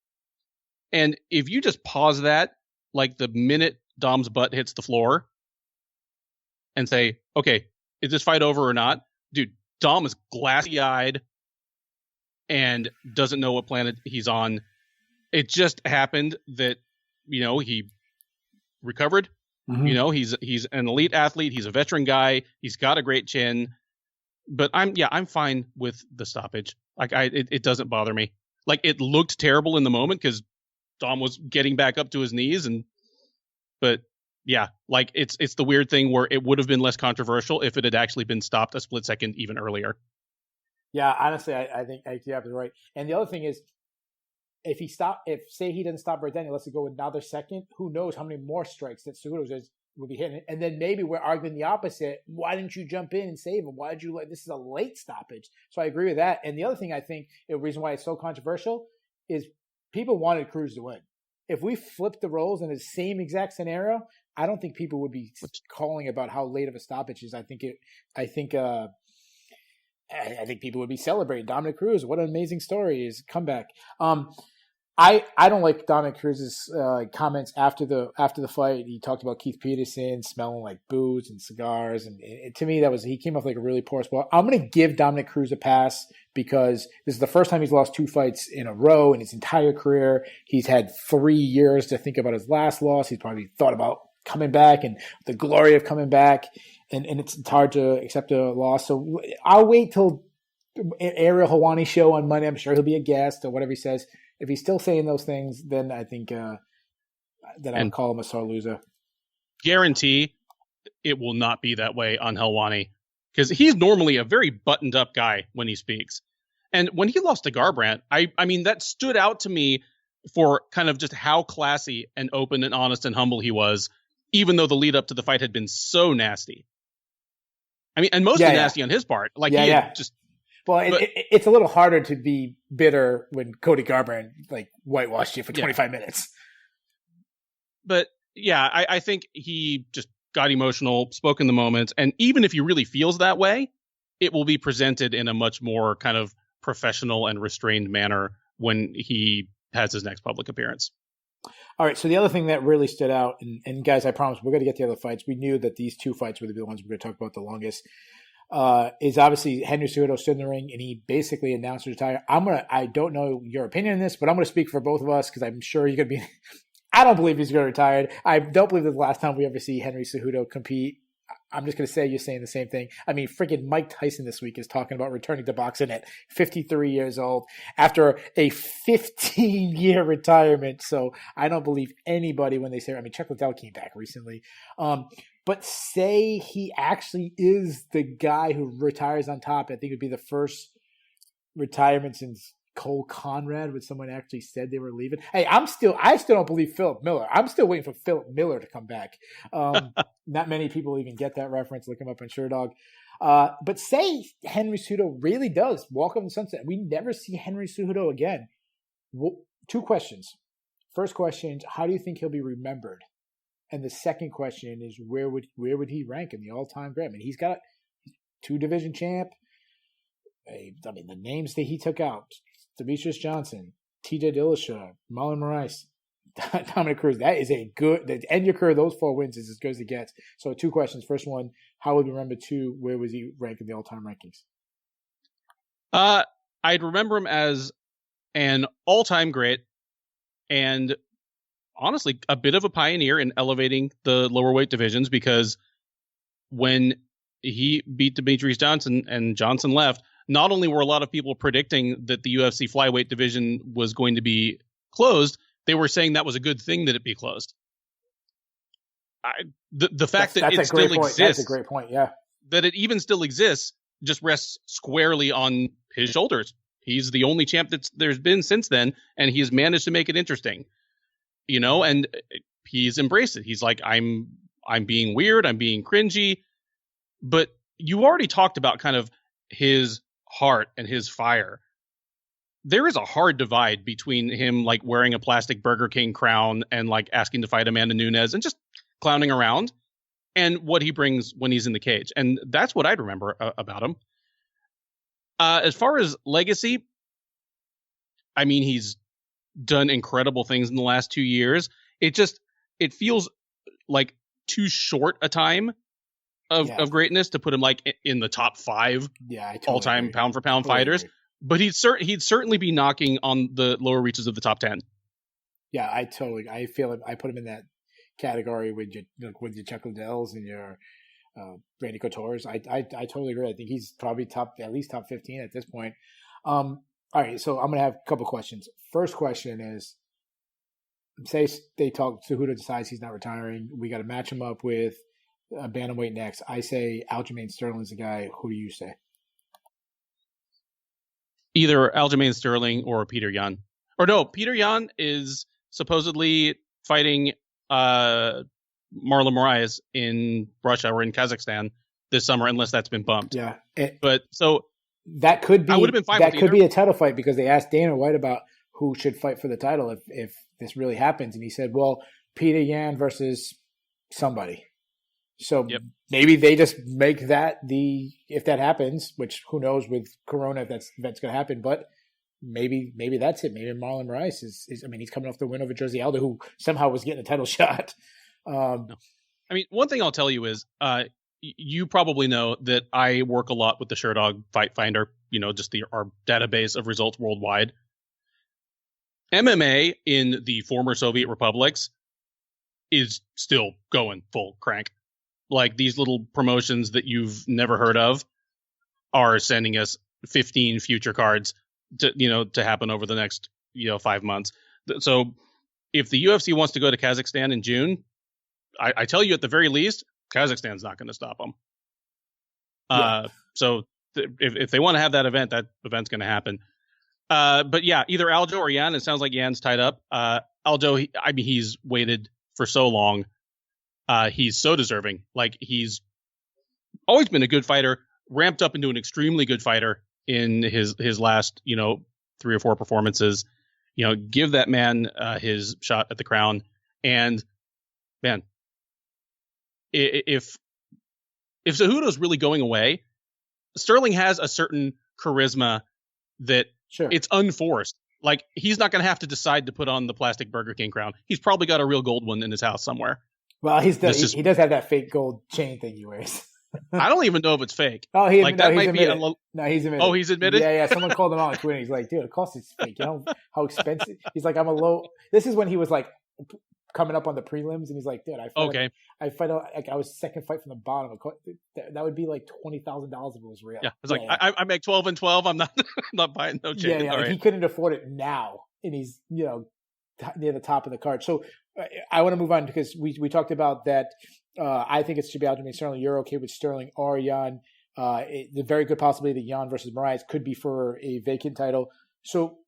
And if you just pause that, like the minute Dom's butt hits the floor, and say, okay, is this fight over or not? Dude, Dom is glassy-eyed and doesn't know what planet he's on. It just happened that, he recovered. Mm-hmm. He's an elite athlete. He's a veteran guy. He's got a great chin. But I'm fine with the stoppage. Like, it doesn't bother me. Like, it looked terrible in the moment because Dom was getting back up to his knees, but yeah, like it's the weird thing where it would have been less controversial if it had actually been stopped a split second even earlier. Yeah, honestly, I think you're absolutely right. And the other thing is, if say he doesn't stop right then, he lets it go another second, who knows how many more strikes that Cejudo will be hitting. And then maybe we're arguing the opposite. Why didn't you jump in and save him? Why did you this is a late stoppage? So I agree with that. And the other thing I think, the reason why it's so controversial is people wanted Cruz to win. If we flipped the roles in the same exact scenario, I don't think people would be calling about how late of a stoppage is. I think people would be celebrating Dominic Cruz. What an amazing story, his comeback. I don't like Dominic Cruz's comments after the fight. He talked about Keith Peterson smelling like booze and cigars, and to me he came off like a really poor spot. I'm going to give Dominic Cruz a pass because this is the first time he's lost 2 fights in a row in his entire career. He's had 3 years to think about his last loss. He's probably thought about coming back and the glory of coming back, and it's hard to accept a loss. So I'll wait till Ariel Helwani show on Monday. I'm sure he'll be a guest or whatever he says. If he's still saying those things, then I think that I'd call him a sore loser. Guarantee it will not be that way on Helwani, because he's normally a very buttoned up guy when he speaks. And when he lost to Garbrandt, I mean, that stood out to me for kind of just how classy and open and honest and humble he was, even though the lead up to the fight had been so nasty. I mean, and mostly nasty on his part. Like he had just. Well, it's a little harder to be bitter when Cody Garbrandt like whitewashed you for 25 minutes. But yeah, I think he just got emotional, spoke in the moment, and even if he really feels that way, it will be presented in a much more kind of professional and restrained manner when he has his next public appearance. All right, so the other thing that really stood out, and guys, I promise we're going to get the other fights. We knew that these two fights were the ones we're going to talk about the longest. Is obviously Henry Cejudo stood in the ring and he basically announced to retire. I don't know your opinion on this, but I'm going to speak for both of us because I'm sure you're going to be. I don't believe he's going to retire. I don't believe that the last time we ever see Henry Cejudo compete. I'm just going to say you're saying the same thing. I mean, freaking Mike Tyson this week is talking about returning to boxing at 53 years old after a 15-year retirement. So I don't believe anybody when they say, I mean, Chuck Liddell came back recently. But say he actually is the guy who retires on top. I think it would be the first retirement since Cole Conrad when someone actually said they were leaving. Hey, I still don't believe Philip Miller. I'm still waiting for Philip Miller to come back. Not many people even get that reference. Look him up on SureDog. But say Henry Cejudo really does walk on the sunset. We never see Henry Cejudo again. Two questions. First question, how do you think he'll be remembered? And the second question is where would he rank in the all-time great? I mean, he's got 2 division champ. I mean, the names that he took out, Demetrius Johnson, TJ Dillashaw, Marlon Moraes, Dominic Cruz. That is a good – the end of your career, those 4 wins is as good as it gets. So 2 questions. First one, how would you remember? 2, where was he ranked in the all-time rankings? I'd remember him as an all-time great and honestly a bit of a pioneer in elevating the lower weight divisions because when he beat Demetrius Johnson and Johnson left – not only were a lot of people predicting that the UFC flyweight division was going to be closed, they were saying that was a good thing that it be closed. The fact that it still exists. That's a great point, yeah. That it even still exists just rests squarely on his shoulders. He's the only champ that there's been since then, and he has managed to make it interesting. You know, and he's embraced it. He's like, I'm being weird, I'm being cringy. But you already talked about kind of his heart and his fire. There is a hard divide between him like wearing a plastic Burger King crown and like asking to fight Amanda Nunes and just clowning around and what he brings when he's in the cage. And that's what I'd remember about him. As far as legacy, I mean, he's done incredible things in the last 2 years. It feels like too short a time of greatness to put him like in the top 5 all-time pound for pound fighters, agree. But he'd certainly be knocking on the lower reaches of the top 10. Yeah, I feel it. I put him in that category with your Chuck Liddells and your Randy Couture's. I totally agree. I think he's probably at least top 15 at this point. All right, so I'm gonna have a couple questions. First question is, say they talk Cejudo decides he's not retiring. We got to match him up with a bantamweight next. I say Aljamain Sterling's the guy. Who do you say? Either Aljamain Sterling or Peter Yan. Or no, Peter Yan is supposedly fighting Marlon Moraes in Russia or in Kazakhstan this summer, unless that's been bumped. Yeah, but so that could be. I would have been fine. That could be a title fight because they asked Dana White about who should fight for the title if this really happens, and he said, "Well, Peter Yan versus somebody." So maybe they just make that if that happens, which who knows with Corona if that's going to happen, but maybe that's it. Maybe Marlon Moraes is I mean, he's coming off the win over Jersey Aldo, who somehow was getting a title shot. I mean, one thing I'll tell you is you probably know that I work a lot with the SureDog Fight Finder, just our database of results worldwide. MMA in the former Soviet republics is still going full crank. Like these little promotions that you've never heard of are sending us 15 future cards to happen over the next 5 months. So if the UFC wants to go to Kazakhstan in June, I tell you at the very least, Kazakhstan's not going to stop them. So if they want to have that event's going to happen. But yeah, either Aljo or Yan. It sounds like Yan's tied up. Aljo, he's waited for so long. He's so deserving. Like, he's always been a good fighter, ramped up into an extremely good fighter in his last, 3 or 4 performances. Give that man his shot at the crown. And man, if Cejudo's really going away, Sterling has a certain charisma that it's unforced. Like, he's not going to have to decide to put on the plastic Burger King crown. He's probably got a real gold one in his house somewhere. Well, he does have that fake gold chain thing he wears. I don't even know if it's fake. Oh, he's admitted. No, he's admitted. Oh, he's admitted? Yeah. Someone called him out on Twitter. He's like, dude, of course it's fake. You know how expensive? He's like, this is when he was like coming up on the prelims, and he's like, dude, I was second fight from the bottom. That would be like $20,000 if it was real. Yeah, it's like, I make 12 and 12. I'm not buying no chain. Yeah. Like, he couldn't afford it now, and he's near the top of the card. So I want to move on because we talked about that. I think it should be Aljamain Sterling. You're okay with Sterling or Yan. The very good possibility that Yan versus Moraes could be for a vacant title. So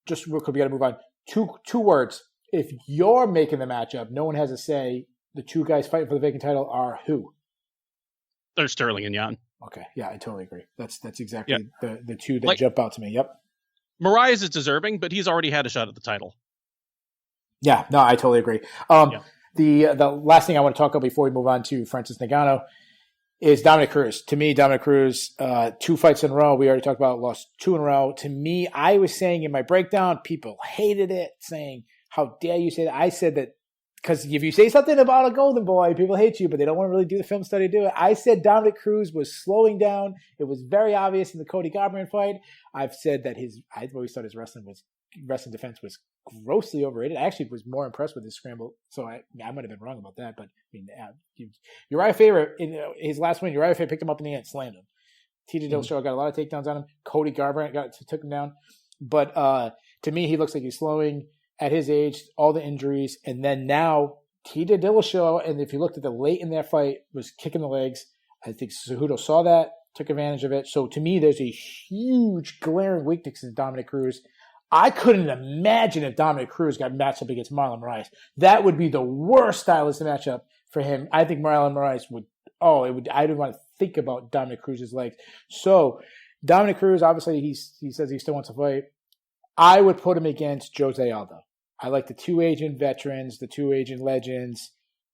just real quick, we got to move on. Two words. If you're making the matchup, no one has a say. The two guys fighting for the vacant title are who? They're Sterling and Yan. Okay. Yeah, I totally agree. That's exactly the two that jump out to me. Yep. Moraes is deserving, but he's already had a shot at the title. Yeah, no, I totally agree. The last thing I want to talk about before we move on to Francis Ngannou is Dominick Cruz. To me, Dominick Cruz, 2 fights in a row. We already talked about lost 2 in a row. To me, I was saying in my breakdown, people hated it, saying, how dare you say that? I said that because if you say something about a golden boy, people hate you, but they don't want to really do the film study to do it. I said Dominick Cruz was slowing down. It was very obvious in the Cody Garbrandt fight. I've said that I always thought his wrestling defense was grossly overrated. I actually was more impressed with his scramble, so I might have been wrong about that. But I mean, Uriah Faber in his last win, Uriah Faber picked him up in the end, slammed him. TJ Dillashaw got a lot of takedowns on him. Cody Garbrandt took him down. But to me, he looks like he's slowing at his age, all the injuries, and then now TJ Dillashaw. And if you looked at the late in that fight, was kicking the legs. I think Cejudo saw that, took advantage of it. So to me, there's a huge glaring weakness in Dominick Cruz. I couldn't imagine if Dominick Cruz got matched up against Marlon Moraes. That would be the worst stylistic matchup for him. I think Marlon Moraes I didn't want to think about Dominick Cruz's legs. So Dominick Cruz, obviously, he says he still wants to fight. I would put him against Jose Aldo. I like the 2 Asian veterans, the 2 Asian legends,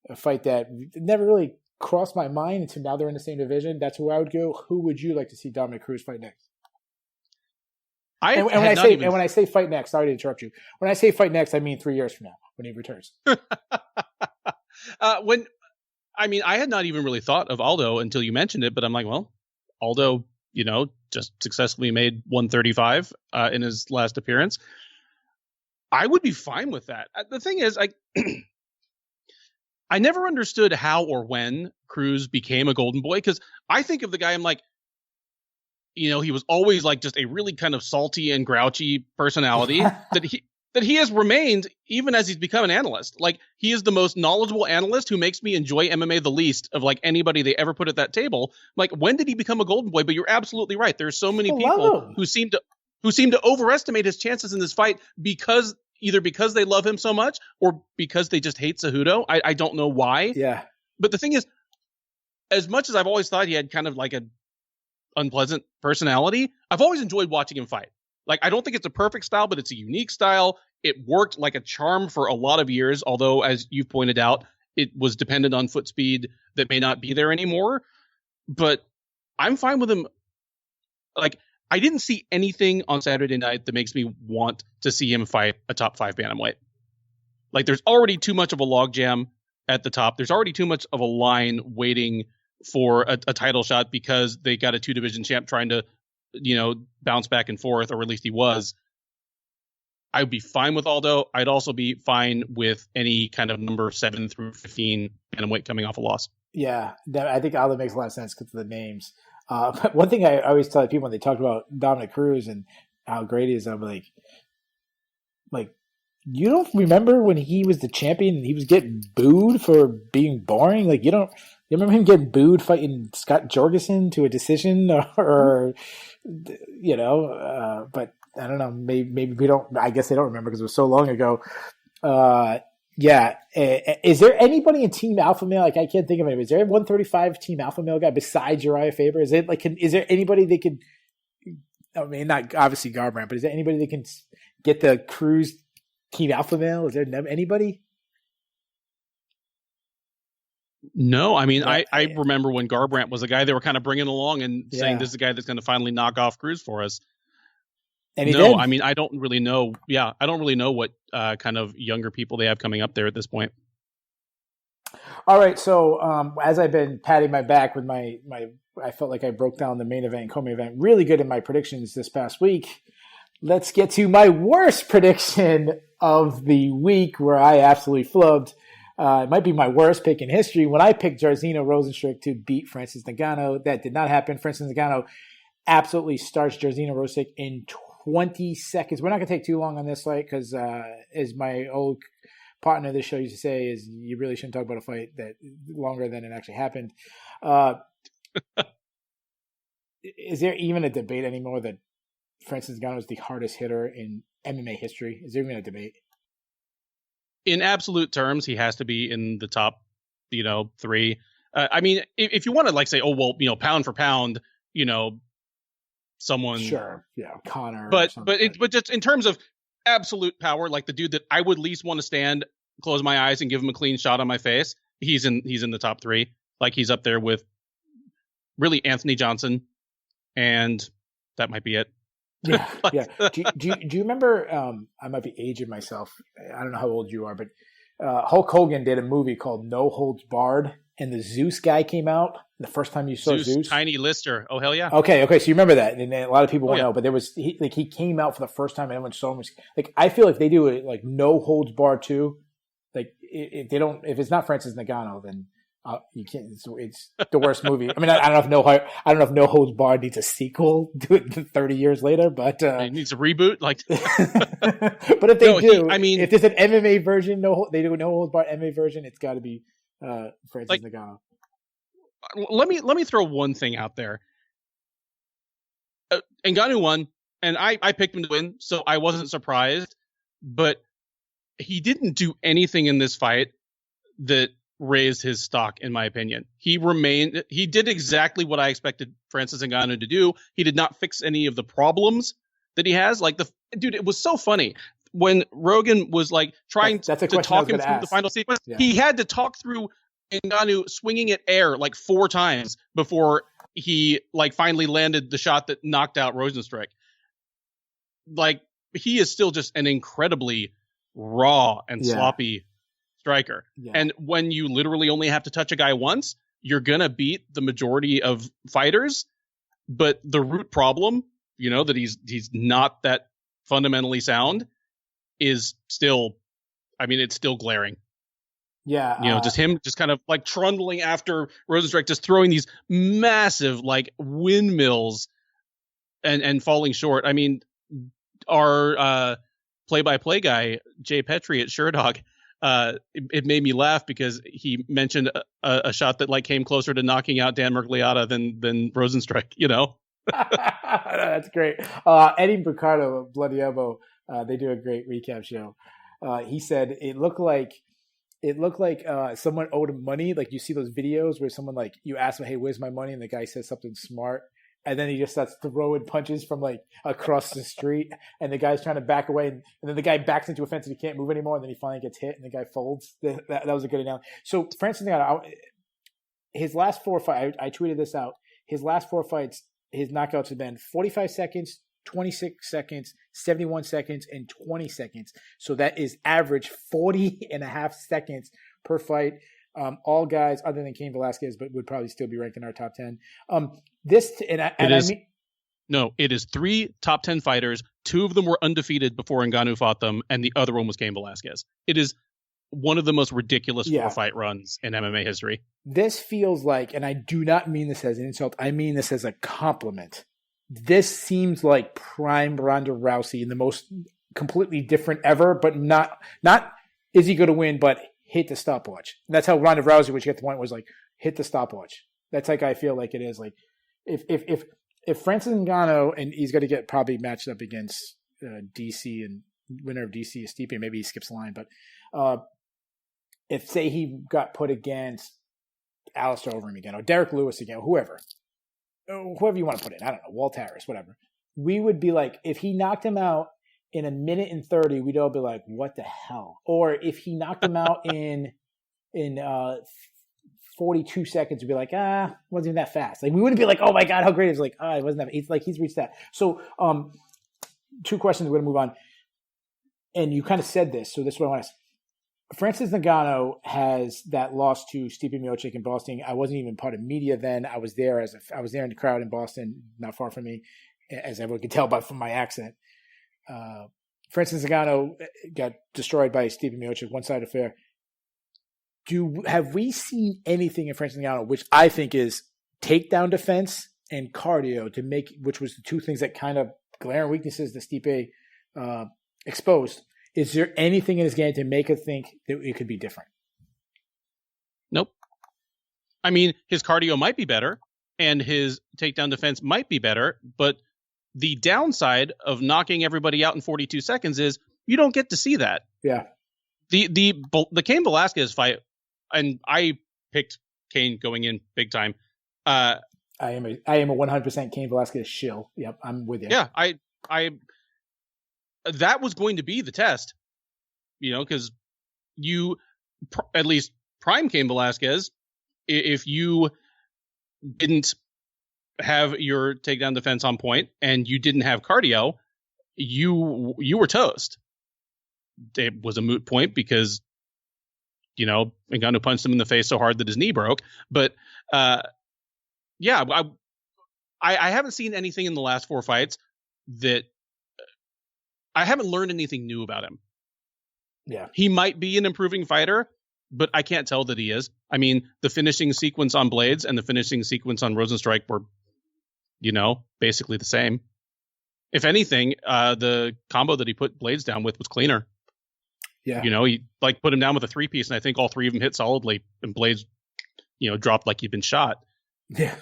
a fight that never really crossed my mind until now they're in the same division. That's where I would go. Who would you like to see Dominick Cruz fight next? When I say fight next, sorry to interrupt you. When I say fight next, I mean 3 years from now when he returns. I had not even really thought of Aldo until you mentioned it, but I'm like, well, Aldo, just successfully made 135 in his last appearance. I would be fine with that. The thing is, I never understood how or when Cruz became a golden boy, because I think of the guy, I'm like, he was always like just a really kind of salty and grouchy personality that he has remained even as he's become an analyst. Like, he is the most knowledgeable analyst who makes me enjoy MMA the least of like anybody they ever put at that table. Like, when did he become a golden boy? But you're absolutely right. There's so many people who seem to overestimate his chances in this fight because they love him so much or because they just hate Cejudo. I don't know why. Yeah. But the thing is, as much as I've always thought he had kind of like a unpleasant personality, I've always enjoyed watching him fight. Like, I don't think it's a perfect style, but it's a unique style. It worked like a charm for a lot of years, although, as you've pointed out, it was dependent on foot speed that may not be there anymore. But I'm fine with him. Like, I didn't see anything on Saturday night that makes me want to see him fight a top 5 bantamweight. Like, there's already too much of a logjam at the top. There's already too much of a line waiting for a title shot because they got a 2-division champ trying to, bounce back and forth, or at least he was. I'd be fine with Aldo. I'd also be fine with any kind of number 7 through 15 bantamweight coming off a loss. Yeah, I think Aldo makes a lot of sense because of the names. But one thing I always tell people when they talk about Dominick Cruz and how great he is, I'm like, you don't remember when he was the champion and he was getting booed for being boring? Like, you remember him getting booed fighting Scott Jorgensen to a decision but I don't know. Maybe we don't. I guess they don't remember because it was so long ago. Yeah. Is there anybody in Team Alpha Male? Like, I can't think of anybody. Is there a 135 Team Alpha Male guy besides Uriah Faber? Is it like? Is there anybody they could? I mean, not obviously Garbrandt, but is there anybody that can get the Cruz Team Alpha Male? Is there anybody? No, I mean, I remember when Garbrandt was the guy they were kind of bringing along and saying this is the guy that's going to finally knock off Cruz for us. And he did. I mean, I don't really know. Yeah, I don't really know what kind of younger people they have coming up there at this point. All right, so as I've been patting my back with my, I felt like I broke down the main event and co-main event really good in my predictions this past week. Let's get to my worst prediction of the week, where I absolutely flubbed. It might be my worst pick in history. When I picked Jairzinho Rozenstruik to beat Francis Ngannou, that did not happen. Francis Ngannou absolutely starched Jairzinho Rozenstruik in 20 seconds. We're not going to take too long on this fight because, as my old partner of this show used to say, is you really shouldn't talk about a fight that longer than it actually happened. Is there even a debate anymore that Francis Ngannou is the hardest hitter in MMA history? Is there even a debate? In absolute terms, he has to be in the top, 3. I mean, if you want to say, pound for pound, someone. Sure. Yeah. Connor. But just in terms of absolute power, like the dude that I would least want to stand, close my eyes and give him a clean shot on my face. He's in the top 3. Like, he's up there with really Anthony Johnson, and that might be it. Yeah. Yeah. Do you remember, I might be aging myself. I don't know how old you are, but Hulk Hogan did a movie called No Holds Barred, and the Zeus guy came out the first time you saw Zeus. Tiny Lister. Oh, hell yeah. Okay. So you remember that, and a lot of people won't know, but there was he came out for the first time, and everyone saw him. I feel like they do it like No Holds Barred too. Like, if it's not Francis Ngannou, then you can't. It's the worst movie. I mean, I don't know if No Holds Barred needs a sequel to it 30 years later, but it needs a reboot. Like, but if they do, if there's an MMA version, they do a No Holds Barred MMA version, it's got to be Francis Ngannou. Let me throw one thing out there. Ngannou won, and I picked him to win, so I wasn't surprised. But he didn't do anything in this fight that raised his stock, in my opinion. He did exactly what I expected Francis Ngannou to do. He did not fix any of the problems that he has. Like, dude, it was so funny when Rogan was trying to talk him through the final sequence. Yeah. He had to talk through Ngannou swinging at air 4 times before he finally landed the shot that knocked out Rozenstruik. He is still just an incredibly raw and sloppy striker. Yeah. And when you literally only have to touch a guy once, you're going to beat the majority of fighters. But the root problem, that he's not that fundamentally sound, is still, it's still glaring. Yeah. Just him just kind of trundling after Rozenstruik, just throwing these massive windmills and falling short. I mean, our play-by-play guy, Jay Petrie at Sherdog, it made me laugh because he mentioned a shot that came closer to knocking out Dan Mergliata than Rozenstruik, That's great. Eddie Bricardo of Bloody Elbow, they do a great recap show. He said it looked like someone owed him money. You see those videos where someone you ask him, "Hey, where's my money?" and the guy says something smart, and then he just starts throwing punches from across the street, and the guy's trying to back away, and then the guy backs into a fence and he can't move anymore, and then he finally gets hit, and the guy folds. That was a good analogy. So Francis Ngannou, his last 4 fights, I tweeted this out. His last 4 fights, his knockouts have been 45 seconds, 26 seconds, 71 seconds, and 20 seconds. So that is average 40 and a half seconds per fight. All guys other than Cain Velasquez, but would probably still be ranked in our top 10. It is 3 top 10 fighters. 2 of them were undefeated before Ngannou fought them, and the other one was Cain Velasquez. It is one of the most ridiculous 4-fight runs in MMA history. This feels like, and I do not mean this as an insult, I mean this as a compliment. This seems like prime Ronda Rousey in the most completely different ever, but not is he going to win, but hit the stopwatch. And that's how Ronda Rousey, which at the point was hit the stopwatch. That's I feel like it is. If Francis Ngannou, and he's going to get probably matched up against DC and winner of DC is Stipe. Maybe he skips the line, but if say he got put against Alistair Overeem again, or Derek Lewis again, or whoever you want to put in, I don't know, Walt Harris, whatever. We would be like, if he knocked him out in 1:30, we'd all be like, what the hell? Or if he knocked him out in 42 seconds, we'd be like, wasn't even that fast. Like, we wouldn't be like, oh my God, how great. It's like, it wasn't that. It's like he's reached that. So, 2 questions. We're going to move on. And you kind of said this, so this is what I want to ask. Francis Ngannou has that loss to Stipe Miocic in Boston. I wasn't even part of media then. I was there I was there in the crowd in Boston, not far from me, as everyone could tell from my accent. Francis Ngannou got destroyed by Stipe Miocic, one-sided affair. Have we seen anything in Francis Ngannou, which I think is takedown defense and cardio, which was the 2 things that kind of glaring weaknesses that Stipe exposed? Is there anything in his game to make us think that it could be different? Nope. I mean, his cardio might be better and his takedown defense might be better, but the downside of knocking everybody out in 42 seconds is you don't get to see that. Yeah. The Cain Velasquez fight, and I picked Cain going in big time. I am a 100% Cain Velasquez shill. Yep, I'm with you. Yeah, I that was going to be the test, because you, at least prime Cain Velasquez, if you didn't have your takedown defense on point and you didn't have cardio, you were toast. It was a moot point because, Ngannou punched him in the face so hard that his knee broke. But yeah, I haven't seen anything in the last 4 fights that I haven't learned anything new about him. Yeah. He might be an improving fighter, but I can't tell that he is. I mean, the finishing sequence on Blades and the finishing sequence on Rosenstrike were, basically the same. If anything, the combo that he put Blades down with was cleaner. Yeah. He put him down with a 3-piece, and I think all 3 of them hit solidly, and Blades, dropped like he'd been shot. Yeah.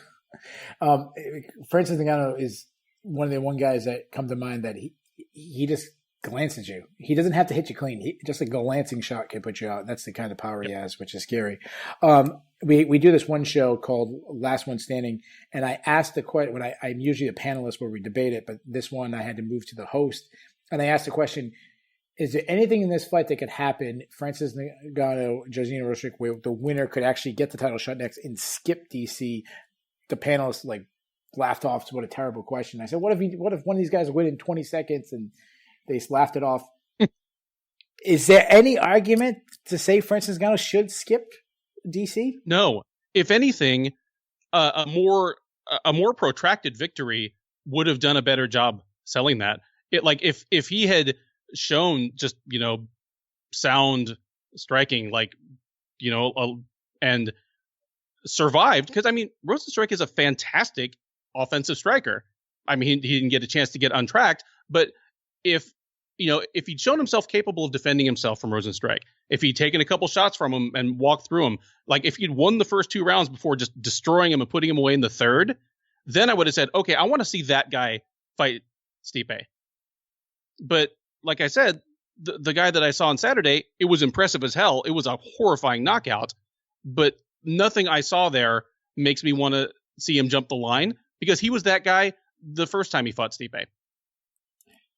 Francis Ngannou is one of the guys that come to mind that he just glances you. He doesn't have to hit you clean. Just a glancing shot can put you out. That's the kind of power he has, which is scary. We do this one show called Last One Standing, and I asked the question. When I'm usually a panelist where we debate it, but this one I had to move to the host, and I asked the question: is there anything in this fight that could happen, Francis Ngannou, Josina Roshik, where the winner could actually get the title shot next and skip DC? The panelists laughed off to what a terrible question. I said, what if one of these guys win in 20 seconds? And they laughed it off. Is there any argument to say Francis Ngannou should skip DC? No. If anything, a more protracted victory would have done a better job selling that. If he had shown just, sound striking, and survived, because Rosenstrike is a fantastic offensive striker. He didn't get a chance to get untracked, but if he'd shown himself capable of defending himself from Rosenstrike, if he'd taken a couple shots from him and walked through him, if he'd won the first 2 rounds before just destroying him and putting him away in the 3rd, then I would have said, okay, I want to see that guy fight Stipe. But like I said, the guy that I saw on Saturday, it was impressive as hell. It was a horrifying knockout, but nothing I saw there makes me want to see him jump the line, because he was that guy the first time he fought Stipe.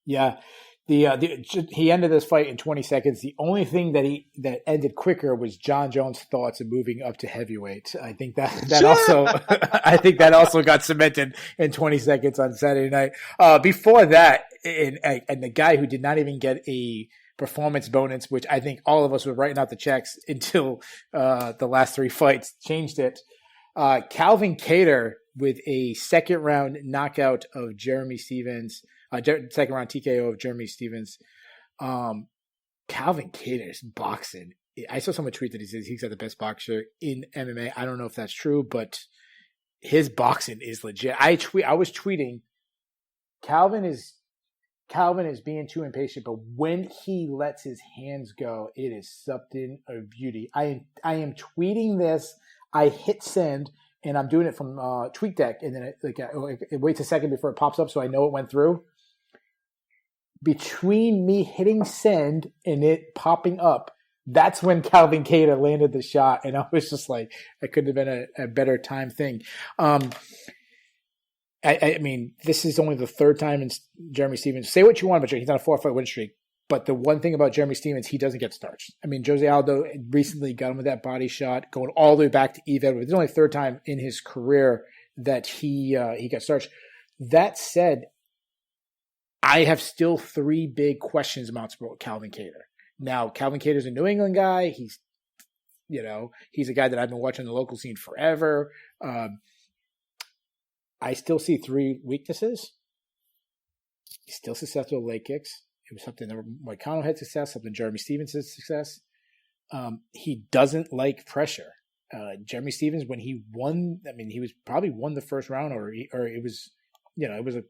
Yeah. He ended this fight in 20 seconds. The only thing that ended quicker was John Jones' thoughts of moving up to heavyweight. I think that also got cemented in 20 seconds on Saturday night. Before that, and the guy who did not even get a performance bonus, which I think all of us were writing out the checks until the last 3 fights changed it. Calvin Kattar with a second round knockout of Jeremy Stevens. Second round TKO of Jeremy Stevens. Calvin Kattar's boxing. I saw someone tweet that he says he's got the best boxer in MMA. I don't know if that's true, but his boxing is legit. I was tweeting, Calvin is being too impatient, but when he lets his hands go, it is something of beauty. I am tweeting this. I hit send, and I'm doing it from TweetDeck, and then it waits a second before it pops up, so I know it went through. between me hitting send and it popping up, that's when Calvin Kattar landed the shot. And I was just like, it couldn't have been a better time thing. I mean, this is only the third time in Jeremy Stephens. Say what you want about Jeremy. He's on a 4-fight win streak. But the one thing about Jeremy Stephens, he doesn't get starts. I mean, Jose Aldo recently got him with that body shot, going all the way back to Eve Edwards. It's only the third time in his career that he got starts. That said, I have still 3 big questions about Calvin Kattar. Now, Calvin Kattar's a New England guy. He's a guy that I've been watching the local scene forever. I still see 3 weaknesses. He's still successful with leg kicks. It was something that Moicano had success, something Jeremy Stephens had success. He doesn't like pressure. Jeremy Stephens, when he won, I mean, he was probably won the first round, or it was, it was a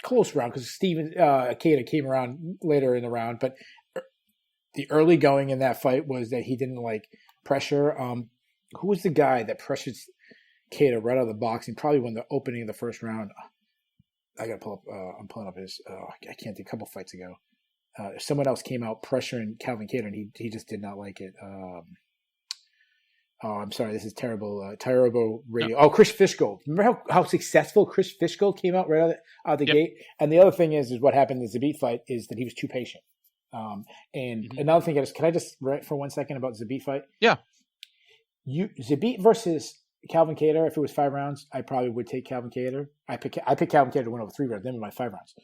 close round because Kattar came around later in the round. But the early going in that fight was that he didn't like pressure. Who was the guy that pressured Kattar right out of the box and probably won the opening of the first round? I got to pull up. I'm pulling up his. I can't think. A couple fights ago, someone else came out pressuring Calvin Kattar, and he just did not like it. I'm sorry. This is terrible. Terrible radio. Oh, Chris Fishgold. Remember how successful Chris Fishgold came out right out the gate? And the other thing is what happened in the Zabit fight is that he was too patient. Another thing is, can I just write for 1 second about the Zabit fight? Yeah. Zabit versus Calvin Kattar, if it was 5 rounds, I probably would take Calvin Kattar. I pick Calvin Kattar to win over 3 rounds, then my 5 rounds.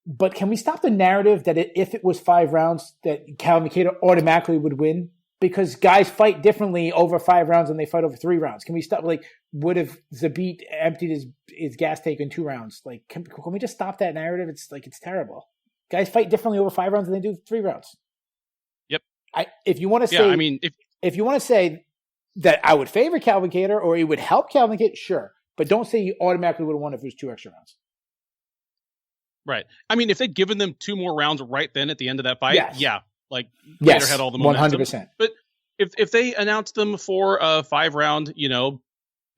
But can we stop the narrative that if it was 5 rounds, that Calvin Kattar automatically would win? Because guys fight differently over 5 rounds than they fight over 3 rounds. Can we stop? Like, would have Zabit emptied his gas tank in 2 rounds? Like, can we just stop that narrative? It's terrible. Guys fight differently over 5 rounds than they do 3 rounds. Yep. If you want to say, if you want to say that I would favor Calvin Kattar or it would help Calvin Kattar, sure. But don't say he automatically would have won if it was 2 extra rounds. Right. I mean, if they'd given them 2 more rounds right then at the end of that fight, Kattar had all the momentum. 100%. But if they announced them for a 5-round,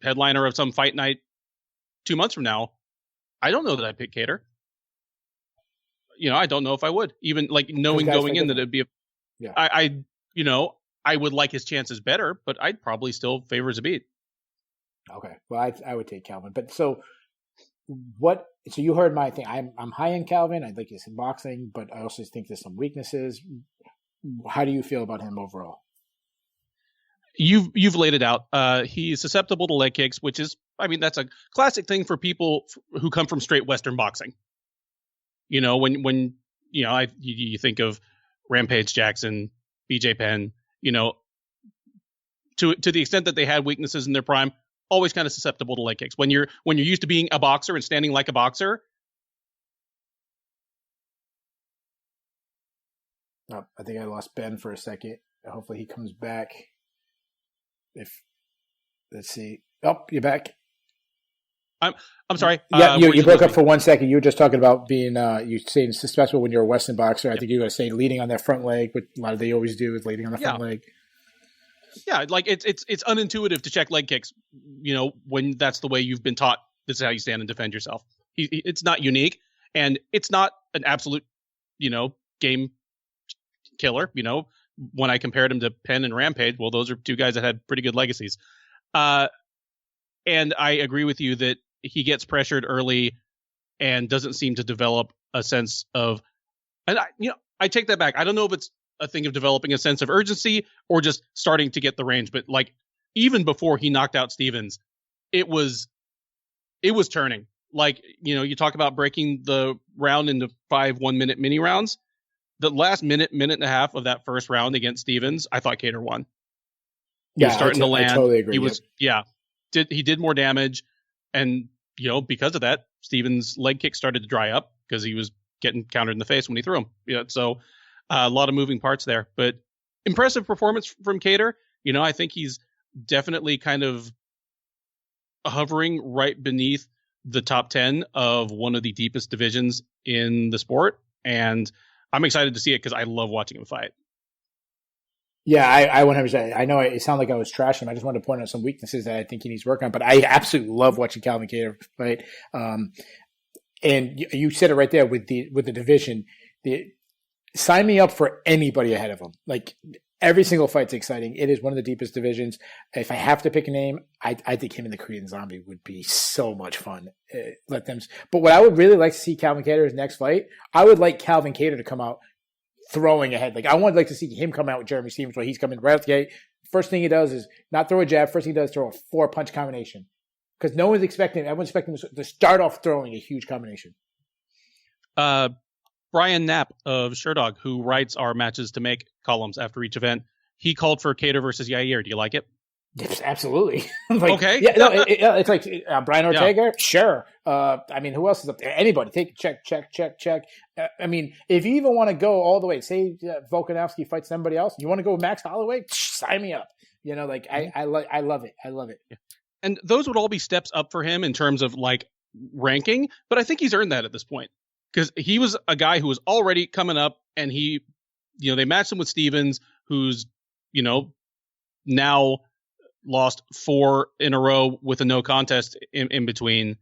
headliner of some fight night 2 months from now, I don't know that I'd pick Kattar. I don't know if I would, even knowing going in that it'd be I would like his chances better, but I'd probably still favor Zabit. Okay. Well, I would take Calvin. But so you heard my thing. I'm high in Calvin. I think he's in boxing, but I also think there's some weaknesses. How do you feel about him overall? You've laid it out. He's susceptible to leg kicks, which is, that's a classic thing for people who come from straight Western boxing. When you think of Rampage Jackson, BJ Penn, to the extent that they had weaknesses in their prime, always kind of susceptible to leg kicks. When you're used to being a boxer and standing like a boxer. Oh, I think I lost Ben for a second. Hopefully he comes back. Let's see. Oh, you're back. I'm sorry. Yeah, you broke up for 1 second. You were just talking about being you saying successful when you're a Western boxer. I think you were going to say leading on that front leg, but a lot of they always do is leading on the front leg. Yeah, it's unintuitive to check leg kicks. When that's the way you've been taught. This is how you stand and defend yourself. It's not unique, and it's not an absolute, game killer. When I compared him to Penn and Rampage, well, those are 2 guys that had pretty good legacies. And I agree with you that he gets pressured early and doesn't seem to develop a sense of, and I take that back. I don't know if it's a thing of developing a sense of urgency or just starting to get the range, but even before he knocked out Stephens, it was turning. You talk about breaking the round into 5 1-minute mini rounds. The last minute and a half of that first round against Stephens, I thought Kattar won. He was starting to land. I totally agree. He did more damage, and because of that, Stephens' leg kick started to dry up because he was getting countered in the face when he threw him. So a lot of moving parts there, but impressive performance from Kattar. I think he's definitely kind of hovering right beneath the top 10 of one of the deepest divisions in the sport, and I'm excited to see it because I love watching him fight. Yeah, I 100%. I know it sounded like I was trashing him. I just wanted to point out some weaknesses that I think he needs to work on. But I absolutely love watching Calvin Kattar fight. And you said it right there with the division. Sign me up for anybody ahead of him. Like every single fight's exciting. It is one of the deepest divisions. If I have to pick a name, I think him and the Korean Zombie would be so much fun. Let them. But what I would really like to see Calvin Kattar's next fight, I would like Calvin Kattar to come out throwing ahead. Like I would like to see him come out with Jeremy Stephens while he's coming right out the gate. First thing he does is not throw a jab. First thing he does is throw a 4-punch combination. Because no one's expecting, everyone's expecting to start off throwing a huge combination. Brian Knapp of Sherdog, who writes our matches to make columns after each event, he called for Kattar versus Yair. Do you like it? Yes, absolutely. Okay. Yeah, no, it's like Brian Ortega. Yeah. Sure. I mean, who else is up there? Anybody? Take check. I mean, if you even want to go all the way, say Volkanovski fights somebody else, you want to go with Max Holloway? Sign me up. You know, like I love it. I love it. Yeah. And those would all be steps up for him in terms of like ranking, but I think he's earned that at this point. Because he was a guy who was already coming up, and he, they matched him with Stevens, who's, now lost 4 in a row with a no contest in between.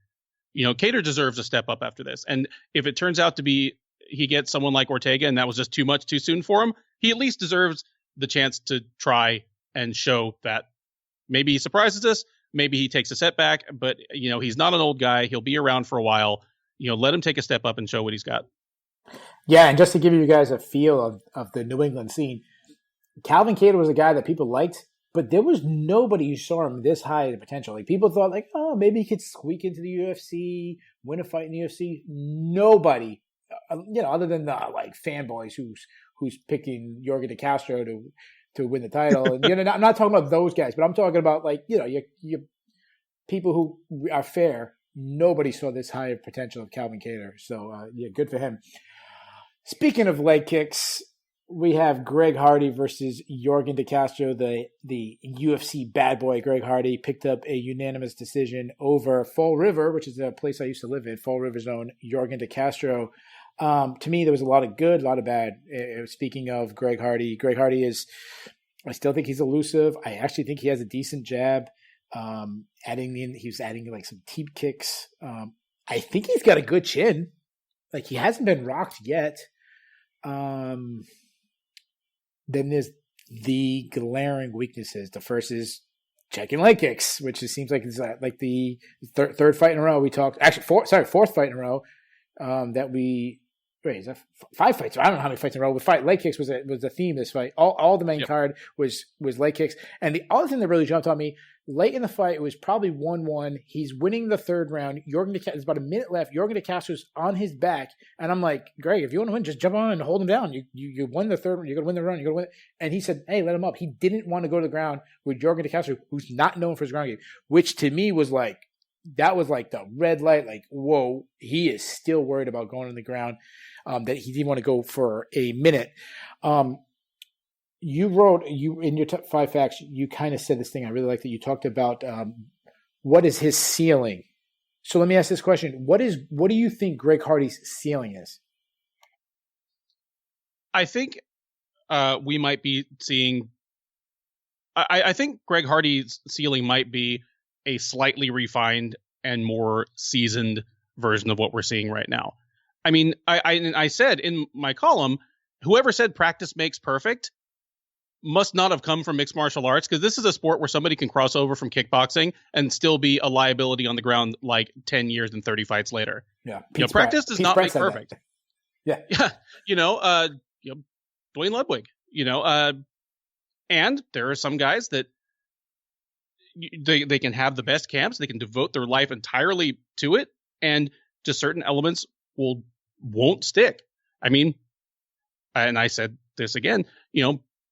Kattar deserves a step up after this. And if it turns out to be he gets someone like Ortega and that was just too much too soon for him, he at least deserves the chance to try and show that maybe he surprises us, maybe he takes a setback, but, he's not an old guy. He'll be around for a while. Let him take a step up and show what he's got. Yeah, and just to give you guys a feel of the New England scene, Calvin Kattar was a guy that people liked, but there was nobody who saw him this high in potential. Like people thought, like, oh, maybe he could squeak into the UFC, win a fight in the UFC. Nobody, other than the like fanboys who's picking Jorge De Castro to win the title. And I'm not talking about those guys, but I'm talking about like your people who are fair. Nobody saw this high of potential of Calvin Kattar. So, good for him. Speaking of leg kicks, we have Greg Hardy versus Jorgen De Castro. The UFC bad boy Greg Hardy picked up a unanimous decision over Fall River, which is a place I used to live in, Fall River's own Jorgen De Castro. To me, there was a lot of good, a lot of bad. Speaking of Greg Hardy is, I still think he's elusive. I actually think he has a decent jab. He was adding like some teep kicks. I think he's got a good chin. Like he hasn't been rocked yet. Then there's the glaring weaknesses. The first is checking leg kicks, which it seems like it's like the third fight in a row we talked. Actually, fourth fight in a row that we. Wait, is that 5 fights? I don't know how many fights in a row. Leg kicks was the theme of this fight. All the main card was leg kicks. And the other thing that really jumped on me, late in the fight, it was probably 1-1. He's winning the third round. There's about a minute left. Jorgen De Castro's on his back. And I'm like, Greg, if you want to win, just jump on and hold him down. You won the third. You're going to win the round. You're going to win. And he said, hey, let him up. He didn't want to go to the ground with Jorgen De Castro, who's not known for his ground game, which to me was like, that was like the red light. Like, whoa, he is still worried about going on the ground. That he didn't want to go for a minute. You wrote in your top 5 facts, you kind of said this thing I really like that you talked about what is his ceiling. So let me ask this question: What do you think Greg Hardy's ceiling is? I think we might be seeing. I think Greg Hardy's ceiling might be a slightly refined and more seasoned version of what we're seeing right now. I mean, I said in my column, whoever said practice makes perfect must not have come from mixed martial arts, because this is a sport where somebody can cross over from kickboxing and still be a liability on the ground like 10 years and 30 fights later. Yeah. Practice does not make perfect. Yeah. Yeah. Dwayne Ludwig, and there are some guys that they can have the best camps. They can devote their life entirely to it. And just certain elements won't stick. I mean, and I said this again,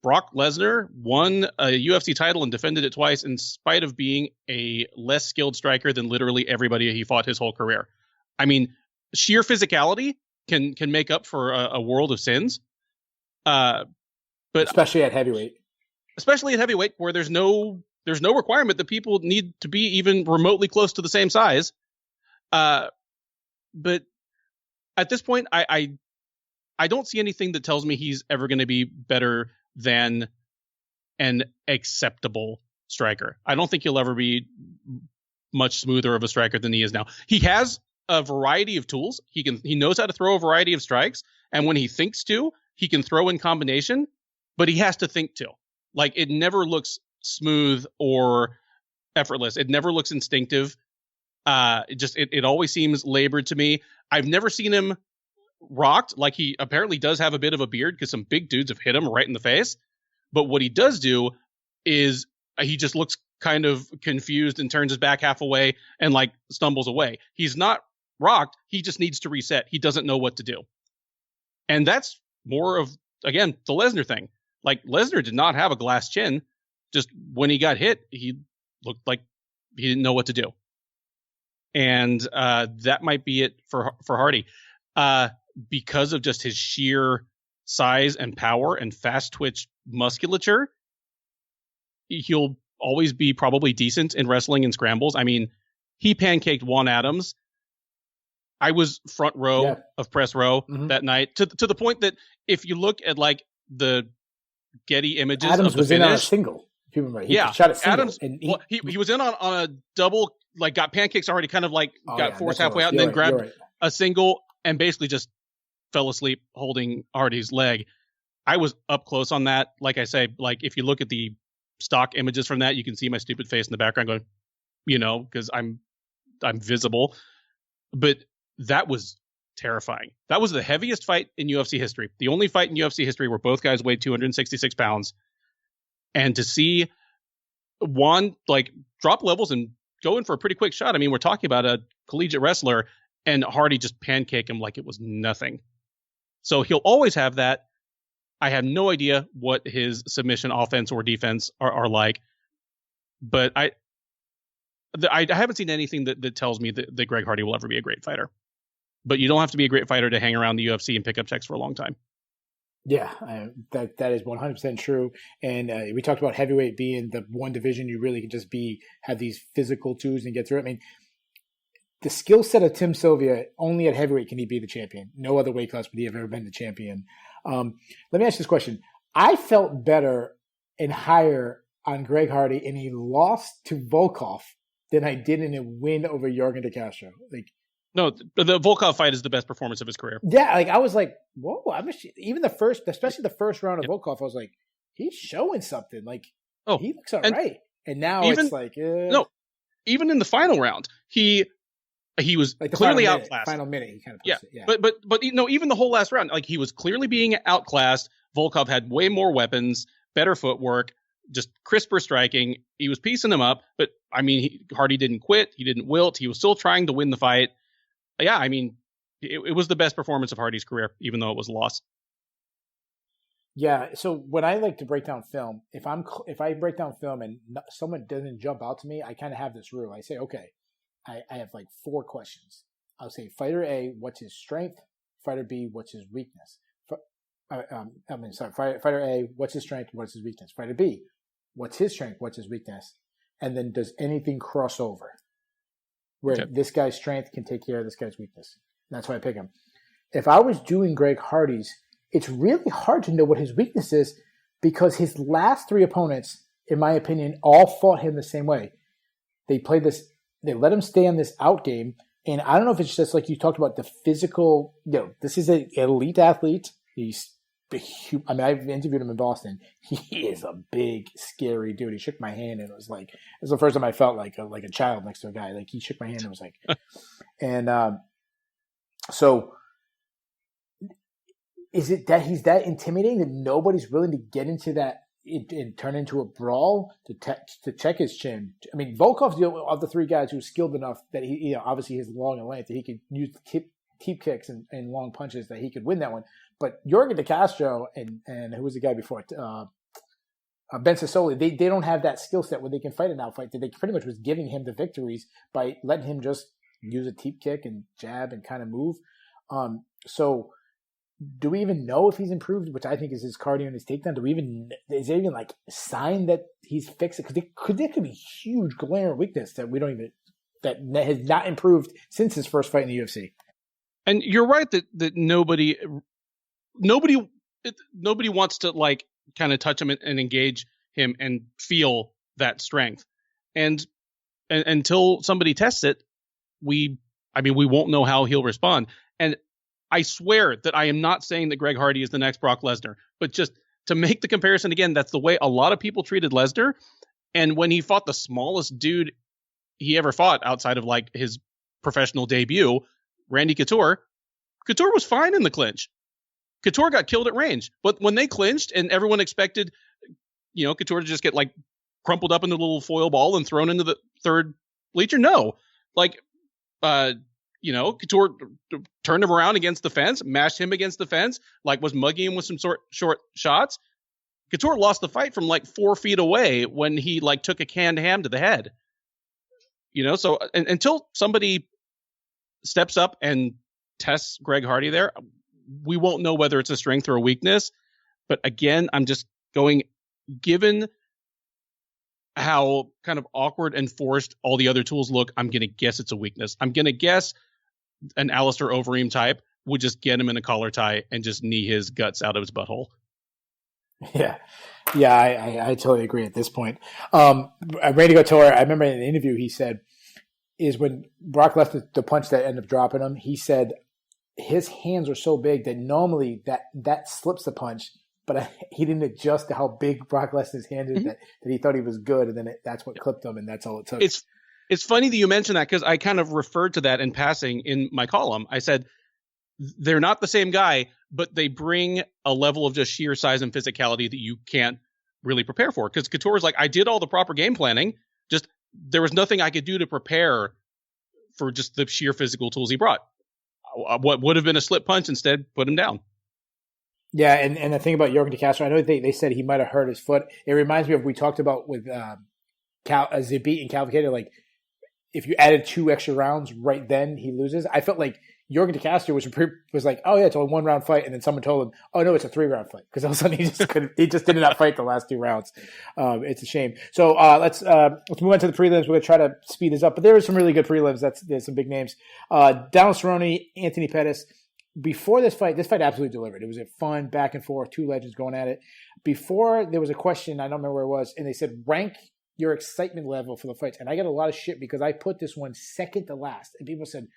Brock Lesnar won a UFC title and defended it twice in spite of being a less skilled striker than literally everybody he fought his whole career. I mean, sheer physicality can make up for a world of sins. But especially at heavyweight. Especially at heavyweight, where there's no requirement that people need to be even remotely close to the same size. But at this point, I don't see anything that tells me he's ever going to be better than an acceptable striker. I don't think he'll ever be much smoother of a striker than he is now. He has a variety of tools. He knows how to throw a variety of strikes, and when he thinks to, he can throw in combination, but he has to think to. Like, it never looks smooth or effortless. It never looks instinctive. It always seems labored to me. I've never seen him rocked. Like, he apparently does have a bit of a beard because some big dudes have hit him right in the face. But what he does do is he just looks kind of confused and turns his back half away and like stumbles away. He's not rocked. He just needs to reset. He doesn't know what to do. And that's more of, again, the Lesnar thing. Like, Lesnar did not have a glass chin. Just when he got hit, he looked like he didn't know what to do. And that might be it for Hardy. Because of just his sheer size and power and fast twitch musculature, he'll always be probably decent in wrestling and scrambles. I mean, he pancaked Juan Adams. I was front row of press row that night to the point that if you look at like the Getty images Adams of the was finish, in on a single. If you remember, he shot a single. Adams. He was in on a double, like got pancakes already, kind of like got forced halfway out, and then grabbed a single and basically just fell asleep holding Hardy's leg. I was up close on that. Like I say, like if you look at the stock images from that, you can see my stupid face in the background going, because I'm visible. But that was terrifying. That was the heaviest fight in UFC history. The only fight in UFC history where both guys weighed 266 pounds. And to see Juan like drop levels and go in for a pretty quick shot. I mean, we're talking about a collegiate wrestler, and Hardy just pancake him like it was nothing. So he'll always have that. I have no idea what his submission offense or defense are like, but I haven't seen anything that tells me that Greg Hardy will ever be a great fighter. But you don't have to be a great fighter to hang around the UFC and pick up checks for a long time. Yeah, that is 100% true. And we talked about heavyweight being the one division you really can just have these physical tools and get through it. I mean, the skill set of Tim Sylvia, only at heavyweight can he be the champion. No other weight class would he have ever been the champion. Let me ask you this question. I felt better and higher on Greg Hardy and he lost to Volkov than I did in a win over Jorgen De Castro. Like, no, the Volkov fight is the best performance of his career. Yeah, like I was like, whoa! Even especially the first round of Volkov, I was like, he's showing something. Like, he looks all right. And now it's like, no, even in the final round, he was like clearly outclassed. Final minute, he kind of it. But even the whole last round, like he was clearly being outclassed. Volkov had way more weapons, better footwork, just crisper striking. He was piecing him up, but I mean, Hardy didn't quit. He didn't wilt. He was still trying to win the fight. Yeah, I mean, it was the best performance of Hardy's career, even though it was a loss. Yeah. So when I like to break down film, if I break down film and someone doesn't jump out to me, I kind of have this rule. I say, okay, I have like 4 questions. I'll say, fighter A, what's his strength? Fighter B, what's his weakness? Fighter A, what's his strength? What's his weakness? Fighter B, what's his strength? What's his weakness? And then does anything cross over? Where this guy's strength can take care of this guy's weakness. And that's why I pick him. If I was doing Greg Hardy's, it's really hard to know what his weakness is because his last 3 opponents, in my opinion, all fought him the same way. They let him stay on this out game. And I don't know if it's just like you talked about the physical, this is an elite athlete. I've interviewed him in Boston. He is a big, scary dude. He shook my hand and it was the first time I felt like a child next to a guy. Like he shook my hand and was like, and so is it that he's that intimidating that nobody's willing to get into that and turn into a brawl to check his chin? I mean, Volkov's of the 3 guys who's skilled enough that he obviously he's long and length that he could use keep kicks and long punches that he could win that one. But Jorgen De Castro and who was the guy before it? Ben Sassoli, they don't have that skill set where they can fight an out fight. They pretty much was giving him the victories by letting him just use a teep kick and jab and kind of move. So do we even know if he's improved, which I think is his cardio and his takedown? Is there even like a sign that he's fixed it? Because there could be huge glaring weakness that that has not improved since his first fight in the UFC. And you're right that nobody wants to like kind of touch him and engage him and feel that strength. And until somebody tests it, I mean, we won't know how he'll respond. And I swear that I am not saying that Greg Hardy is the next Brock Lesnar, but just to make the comparison again, that's the way a lot of people treated Lesnar. And when he fought the smallest dude he ever fought outside of like his professional debut, Randy Couture was fine in the clinch. Couture got killed at range, but when they clinched and everyone expected, Couture to just get like crumpled up into a little foil ball and thrown into the third bleacher, no, like, Couture turned him around against the fence, mashed him against the fence, like was mugging him with some short shots. Couture lost the fight from like 4 feet away when he like took a canned ham to the head. So until somebody steps up and tests Greg Hardy there, we won't know whether it's a strength or a weakness. But again, I'm just going, given how kind of awkward and forced all the other tools look, I'm going to guess it's a weakness. I'm going to guess an Alistair Overeem type would just get him in a collar tie and just knee his guts out of his butthole. Yeah. I totally agree at this point. Randy Couture, I remember in the interview he said, is when Brock Lesnar, the punch that ended up dropping him, he said his hands are so big that normally that slips the punch, but he didn't adjust to how big Brock Lesnar's hand is that he thought he was good, and then that's what clipped him, and that's all it took. It's funny that you mentioned that because I kind of referred to that in passing in my column. I said they're not the same guy, but they bring a level of just sheer size and physicality that you can't really prepare for. Because Couture is like, I did all the proper game planning, just there was nothing I could do to prepare for just the sheer physical tools he brought. What would have been a slip punch instead put him down. Yeah, and the thing about Jorgen De Castro, I know they said he might have hurt his foot. It reminds me of we talked about with Zabit and Cavalcante, like if you added 2 extra rounds right then, he loses. I felt like Jorgen De Castro was like, oh yeah, it's a 1-round fight, and then someone told him, oh no, it's a 3-round fight, because all of a sudden he just did not fight the last 2 rounds. It's a shame. So let's move on to the prelims. We're gonna try to speed this up, but there are some really good prelims. There's some big names. Donald Cerrone, Anthony Pettis. Before this fight absolutely delivered. It was a fun back and forth, 2 legends going at it. Before there was a question, I don't remember where it was, and they said rank your excitement level for the fights, and I got a lot of shit because I put this one second to last, and people said,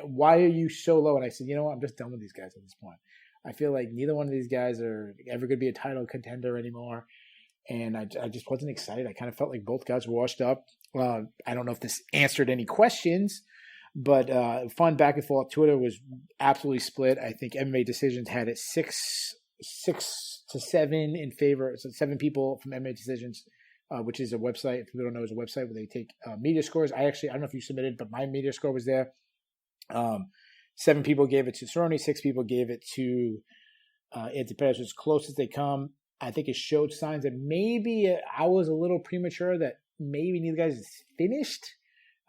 why are you so low? And I said, you know what? I'm just done with these guys at this point. I feel like neither one of these guys are ever going to be a title contender anymore. And I just wasn't excited. I kind of felt like both guys were washed up. I don't know if this answered any questions, but fun back and forth. Twitter was absolutely split. I think MMA Decisions had it 6 to 7 in favor. So 7 people from MMA Decisions, which is a website. If people don't know, it's a website where they take media scores. I don't know if you submitted, but my media score was there. 7 people gave it to Cerrone, 6 people gave it to Anthony Pettis, as close as they come. I think it showed signs that maybe I was a little premature, that maybe neither guys is finished.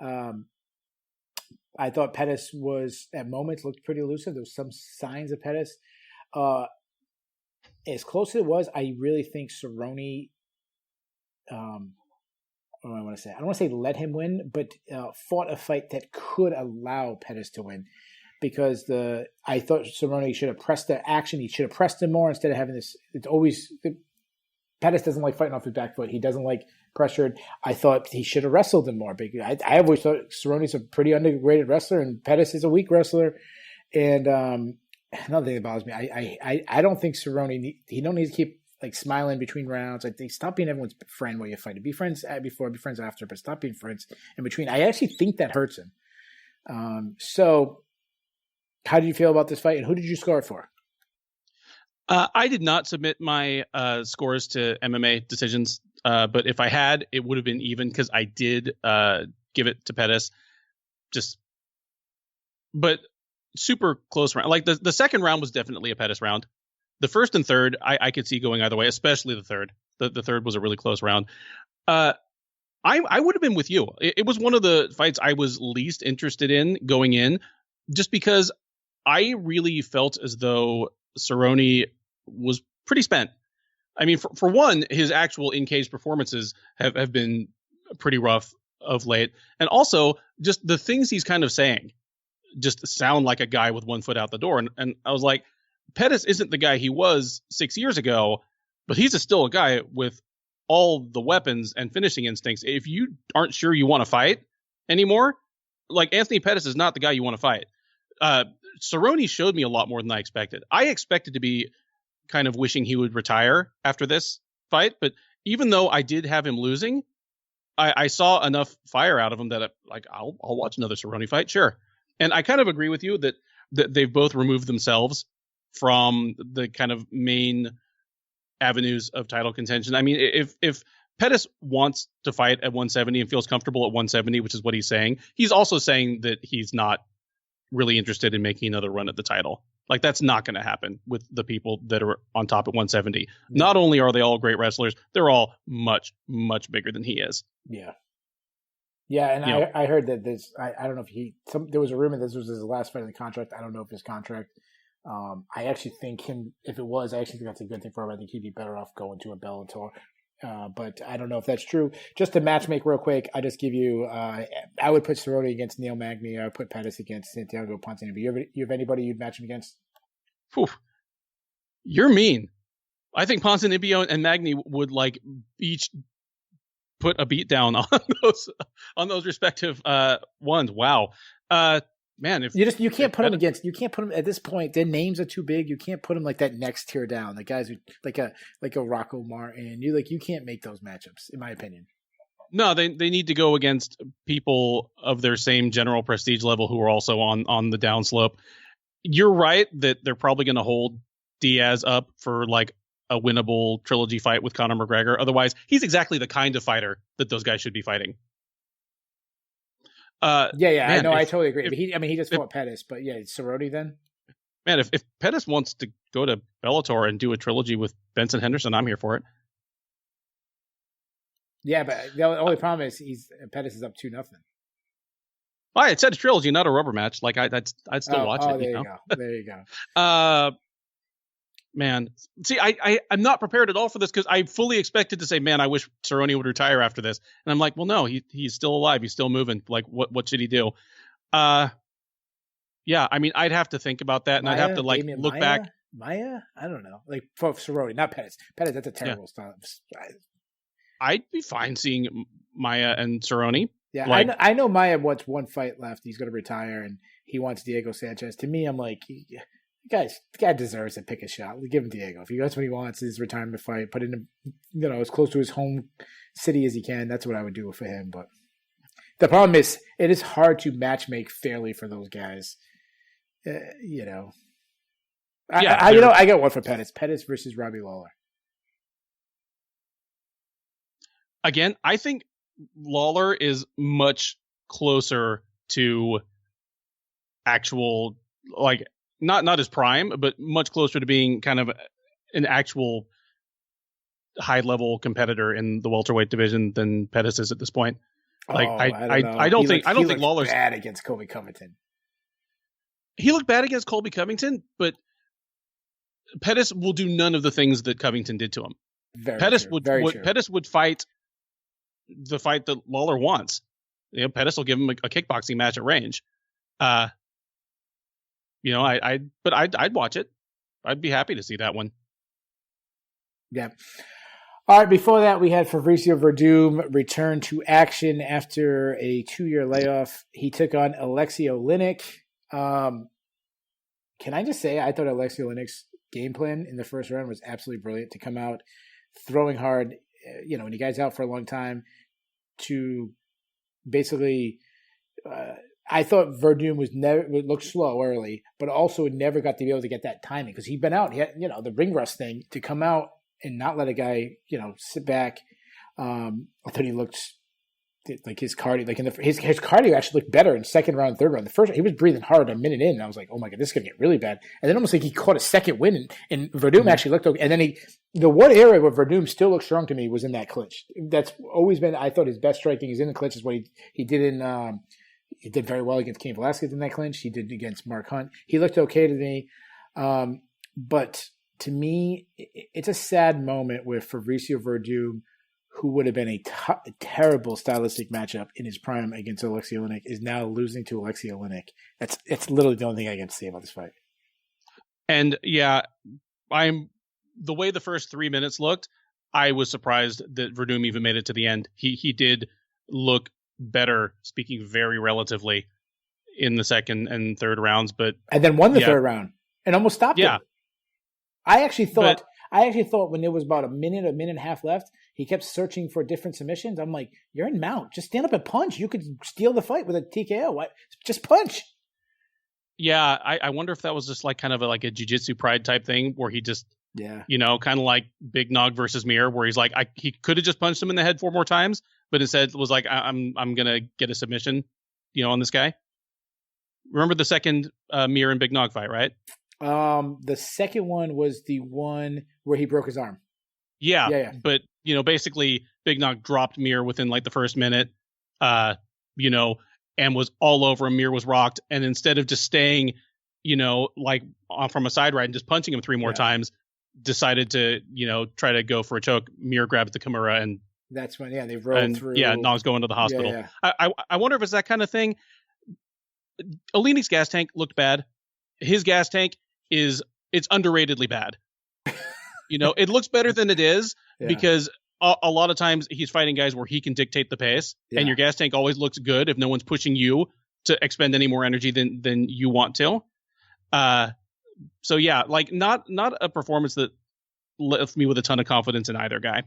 I thought Pettis was, at moments, looked pretty elusive. There was some signs of Pettis. As close as it was, I really think Cerrone, what do I want to say? I don't want to say let him win, but fought a fight that could allow Pettis to win, because I thought Cerrone should have pressed the action. He should have pressed him more instead of having this. It's always Pettis doesn't like fighting off his back foot. He doesn't like pressured. I thought he should have wrestled him more. Because I always thought Cerrone's a pretty underrated wrestler, and Pettis is a weak wrestler. And another thing that bothers me, I don't think Cerrone, he don't need to keep like smiling between rounds. I think stop being everyone's friend while you fight. Be friends before, be friends after, but stop being friends in between. I actually think that hurts him. So how did you feel about this fight, and who did you score it for? I did not submit my scores to MMA Decisions, but if I had, it would have been even, because I did give it to Pettis. But super close round. Like the second round was definitely a Pettis round. The first and third, I could see going either way, especially the third. The third was a really close round. I would have been with you. It was one of the fights I was least interested in going in, just because I really felt as though Cerrone was pretty spent. I mean, for one, his actual in-cage performances have been pretty rough of late. And also, just the things he's kind of saying just sound like a guy with one foot out the door. And I was like, Pettis isn't the guy he was 6 years ago, but he's still a guy with all the weapons and finishing instincts. If you aren't sure you want to fight anymore, like Anthony Pettis is not the guy you want to fight. Cerrone showed me a lot more than I expected. I expected to be kind of wishing he would retire after this fight, but even though I did have him losing, I saw enough fire out of him that I'll watch another Cerrone fight, sure. And I kind of agree with you that they've both removed themselves from the kind of main avenues of title contention. I mean, if Pettis wants to fight at 170 and feels comfortable at 170, which is what he's saying, he's also saying that he's not really interested in making another run at the title. Like, that's not going to happen with the people that are on top at 170. Yeah. Not only are they all great wrestlers, they're all much, much bigger than he is. Yeah. Yeah, and I heard that this, I don't know if there was a rumor this was his last fight of the contract. I don't know if his contract, I actually think if it was, I actually think that's a good thing for him. I think he'd be better off going to a Bellator. But I don't know if that's true. Just to match make real quick, I just give you, I would put Cerrone against Neil Magny. I would put Pettis against Santiago Ponzinibbio. You have anybody you'd match him against? Whew. You're mean. I think Ponzinibbio and Magny would like each put a beat down on those respective ones. Wow. Man, you can't put them at this point. Their names are too big. You can't put them like that next tier down. The guys who like a Rocco Martin. You can't make those matchups, in my opinion. No, they need to go against people of their same general prestige level who are also on the downslope. You're right that they're probably going to hold Diaz up for like a winnable trilogy fight with Conor McGregor. Otherwise, he's exactly the kind of fighter that those guys should be fighting. Man, I know, I totally agree. He just fought Pettis, but yeah, Cerrone then. Man, if Pettis wants to go to Bellator and do a trilogy with Benson Henderson, I'm here for it. Yeah, but the only problem is Pettis is up 2-0. I said a trilogy, not a rubber match. Like I'd still watch it. There you go. There you go. Man, see, I'm not prepared at all for this because I fully expected to say, man, I wish Cerrone would retire after this. And I'm like, well, no, he's still alive. He's still moving. Like, what should he do? Yeah, I mean, I'd have to think about that, and I'd have to look back. Maya? I don't know. Like, for Cerrone, not Pettis. Pettis, that's a terrible style. I'd be fine seeing Maya and Cerrone. Yeah, I know Maya wants one fight left. He's going to retire, and he wants Diego Sanchez. To me, I'm like, the guy deserves to pick a shot. We give him Diego. If that's what he wants, his retirement fight, put in, as close to his home city as he can. That's what I would do for him. But the problem is, it is hard to matchmake fairly for those guys. I got one for Pettis. Pettis versus Robbie Lawler. Again, I think Lawler is much closer to actual, like, not his prime, but much closer to being kind of an actual high level competitor in the welterweight division than Pettis is at this point. Like, I don't think Lawler's bad against Colby Covington. He looked bad against Colby Covington, but Pettis will do none of the things that Covington did to him. Pettis would fight the fight that Lawler wants. Pettis will give him a kickboxing match at range. I'd watch it. I'd be happy to see that one. Yeah. All right. Before that, we had Fabricio Verdum return to action after a 2-year layoff. He took on Alexei Oleinik. Can I just say, I thought Alexei Oleinik's game plan in the first round was absolutely brilliant to come out throwing hard. When you guys out for a long time, to basically, I thought Verdum looked slow early, but also never got to be able to get that timing because he'd been out. He had, the ring rust thing to come out and not let a guy, sit back. I thought he looked like his cardio, his cardio actually looked better in second round, third round. The first, he was breathing hard a minute in, and I was like, oh my God, this is going to get really bad. And then almost like he caught a second win, and Verdum actually looked okay. And then the one area where Verdum still looked strong to me was in that clinch. That's always been, I thought, his best striking is in the clinch, is what he did in, he did very well against Cain Velasquez in that clinch. He did against Mark Hunt. He looked okay to me. But to me, it's a sad moment with Fabricio Verdum, who would have been a terrible stylistic matchup in his prime against Alexei Oleinik, is now losing to Alexei Oleinik. It's literally the only thing I can say about this fight. And yeah, the way the first 3 minutes looked, I was surprised that Verdum even made it to the end. He did look better, speaking very relatively, in the second and third rounds. And then won the third round and almost stopped him. I actually thought when there was about a minute and a half left, he kept searching for different submissions. I'm like, you're in mount. Just stand up and punch. You could steal the fight with a TKO. What? Just punch. Yeah, I wonder if that was just like kind of like a jiu-jitsu pride type thing where he just, kind of like Big Nog versus Mir, where he's like, he could have just punched him in the head 4 more times, but instead was like, I'm gonna get a submission, on this guy. Remember the second Mir and Big Nog fight, right? The second one was the one where he broke his arm. Yeah. But basically, Big Nog dropped Mir within like the first minute, and was all over him. Mir was rocked, and instead of just staying, like from a side right and just punching him 3 more times, decided to, try to go for a choke. Mir grabs the Kimura, and that's when they rolled through. Yeah, Nog's going to the hospital. Yeah. I wonder if it's that kind of thing. Olini's gas tank looked bad. His gas tank it's underratedly bad. It looks better than it is because a lot of times he's fighting guys where he can dictate the pace, and your gas tank always looks good if no one's pushing you to expend any more energy than you want to. So like not a performance that left me with a ton of confidence in either guy.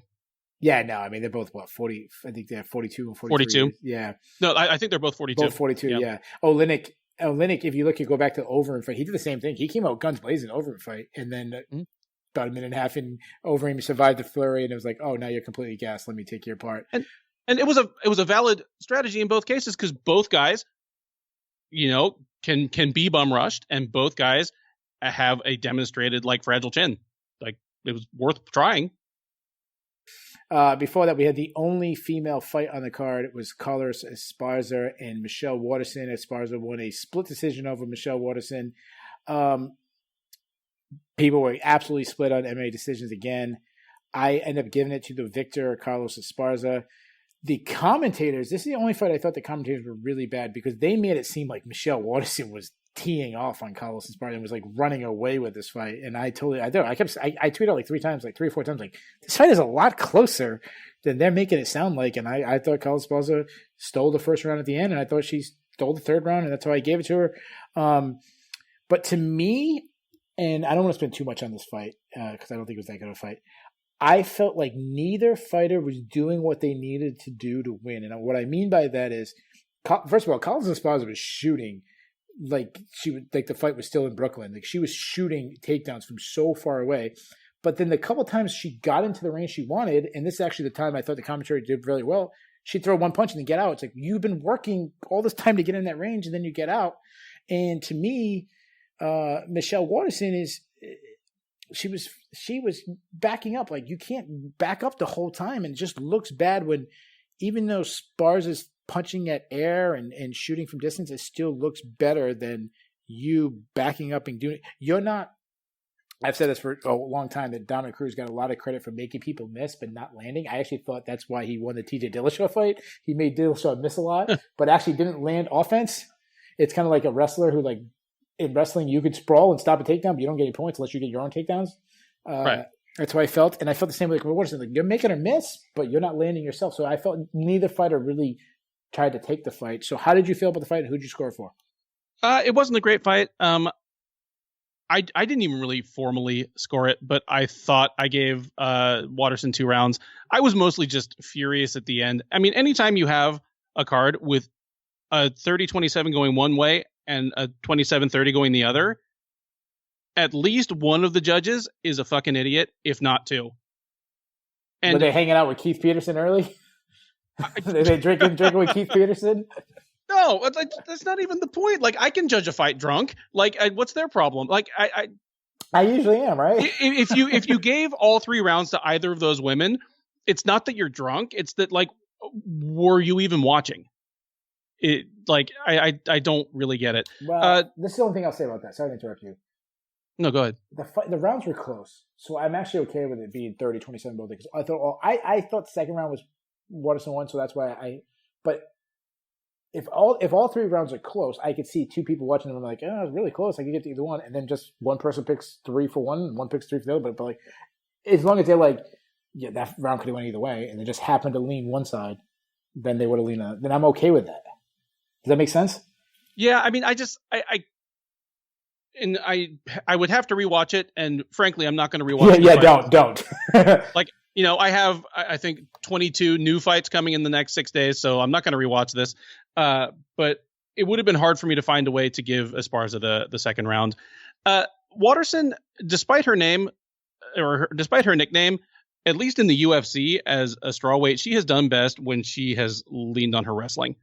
Yeah, no, I mean they're both 40. I think they're 42 and 43. 42. Yeah. No, I think they're both 42. Both 42. Yeah. Oleinik, if you go back to the Overeem fight, he did the same thing. He came out guns blazing Overeem fight, and then about a minute and a half in, Overeem survived the flurry, and it was like, oh, now you're completely gassed. Let me take your part. And it was a valid strategy in both cases because both guys, can be bum rushed, and both guys have a demonstrated like fragile chin. Like it was worth trying. Before that, we had the only female fight on the card. It was Carlos Esparza and Michelle Waterson. Esparza won a split decision over Michelle Waterson. People were absolutely split on MMA decisions again. I ended up giving it to the victor, Carlos Esparza. The commentators, this is the only fight I thought the commentators were really bad because they made it seem like Michelle Waterson was teeing off on Carlos Esparza and was like running away with this fight. And I tweeted out like 3 times, like 3 or 4 times, like this fight is a lot closer than they're making it sound like. And I thought Carlos Esparza stole the first round at the end, and I thought she stole the third round, and that's how I gave it to her. But to me, and I don't want to spend too much on this fight because I don't think it was that good of a fight. I felt like neither fighter was doing what they needed to do to win. And what I mean by that is, first of all, Carlos Esparza was shooting like the fight was still in Brooklyn. Like she was shooting takedowns from so far away. But then the couple times she got into the range she wanted, and this is actually the time I thought the commentary did really well, she'd throw one punch and then get out. It's like, you've been working all this time to get in that range, and then you get out. And to me, Michelle Waterson she was backing up. Like, you can't back up the whole time, and it just looks bad when, even though Sparza's punching at air and shooting from distance, it still looks better than you backing up and doing it. You're not, I've said this for a long time, that Dominic Cruz got a lot of credit for making people miss but not landing. I actually thought that's why he won the TJ Dillashaw fight. He made Dillashaw miss a lot, but actually didn't land offense. It's kind of like a wrestler who, like, in wrestling, you could sprawl and stop a takedown, but you don't get any points unless you get your own takedowns. Right. That's how I felt. And I felt the same way with Waterson. Like, you're making her miss, but you're not landing yourself. So I felt neither fighter really tried to take the fight. So how did you feel about the fight, and who'd you score for? It wasn't a great fight. I didn't even really formally score it, but I thought I gave Waterson 2 rounds. I was mostly just furious at the end. I mean, anytime you have a card with a 30-27 going one way and a 27-30 going the other, at least one of the judges is a fucking idiot, if not two. And were they hanging out with Keith Peterson early? Were they drinking with Keith Peterson? No, that's not even the point. Like, I can judge a fight drunk. Like, what's their problem? Like, I usually am, right? If you gave all 3 rounds to either of those women, it's not that you're drunk. It's that, like, were you even watching? I don't really get it. Well, this is the only thing I'll say about that. Sorry to interrupt you. No, go ahead. The rounds were close, so I'm actually okay with it being 30-27 both. Because I thought the second round was Waterson won, so that's why But if all 3 rounds are close, I could see 2 people watching them and like, oh, it's really close. I could get to either one, and then just one person picks 3 for one, and one picks 3 for the other. But like, as long as they're like, yeah, that round could have went either way, and they just happened to lean one side, then they would have leaned on. Then I'm okay with that. Does that make sense? Yeah, I mean, I would have to rewatch it, and frankly, I'm not going to rewatch it. Yeah, don't. Like, I have, I think, 22 new fights coming in the next 6 days, so I'm not going to rewatch this. But it would have been hard for me to find a way to give Esparza the second round. Waterson, despite her name, despite her nickname, at least in the UFC as a strawweight, she has done best when she has leaned on her wrestling.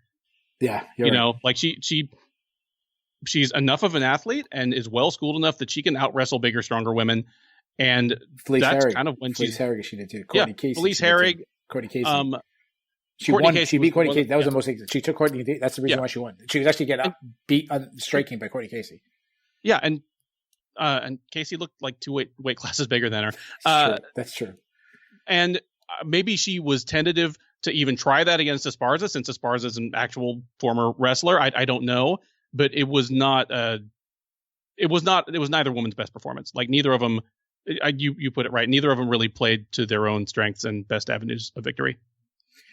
Yeah, right. Like she's enough of an athlete and is well schooled enough that she can out wrestle bigger, stronger women. And Felice that's Herrig. kind of when Felice Herrig she did too. Felice Herrig. Courtney Casey. She Courtney won. Casey She beat Courtney Casey. That was yeah. the most. She took Courtney. That's the reason why she won. She was actually beat on striking by Courtney Casey. Yeah, and Casey looked like two weight classes bigger than her. That's true. And maybe she was tentative to even try that against Esparza, since Esparza is an actual former wrestler. I don't know, but it was not. It was neither woman's best performance. Like, neither of them. You put it right. Neither of them really played to their own strengths and best avenues of victory.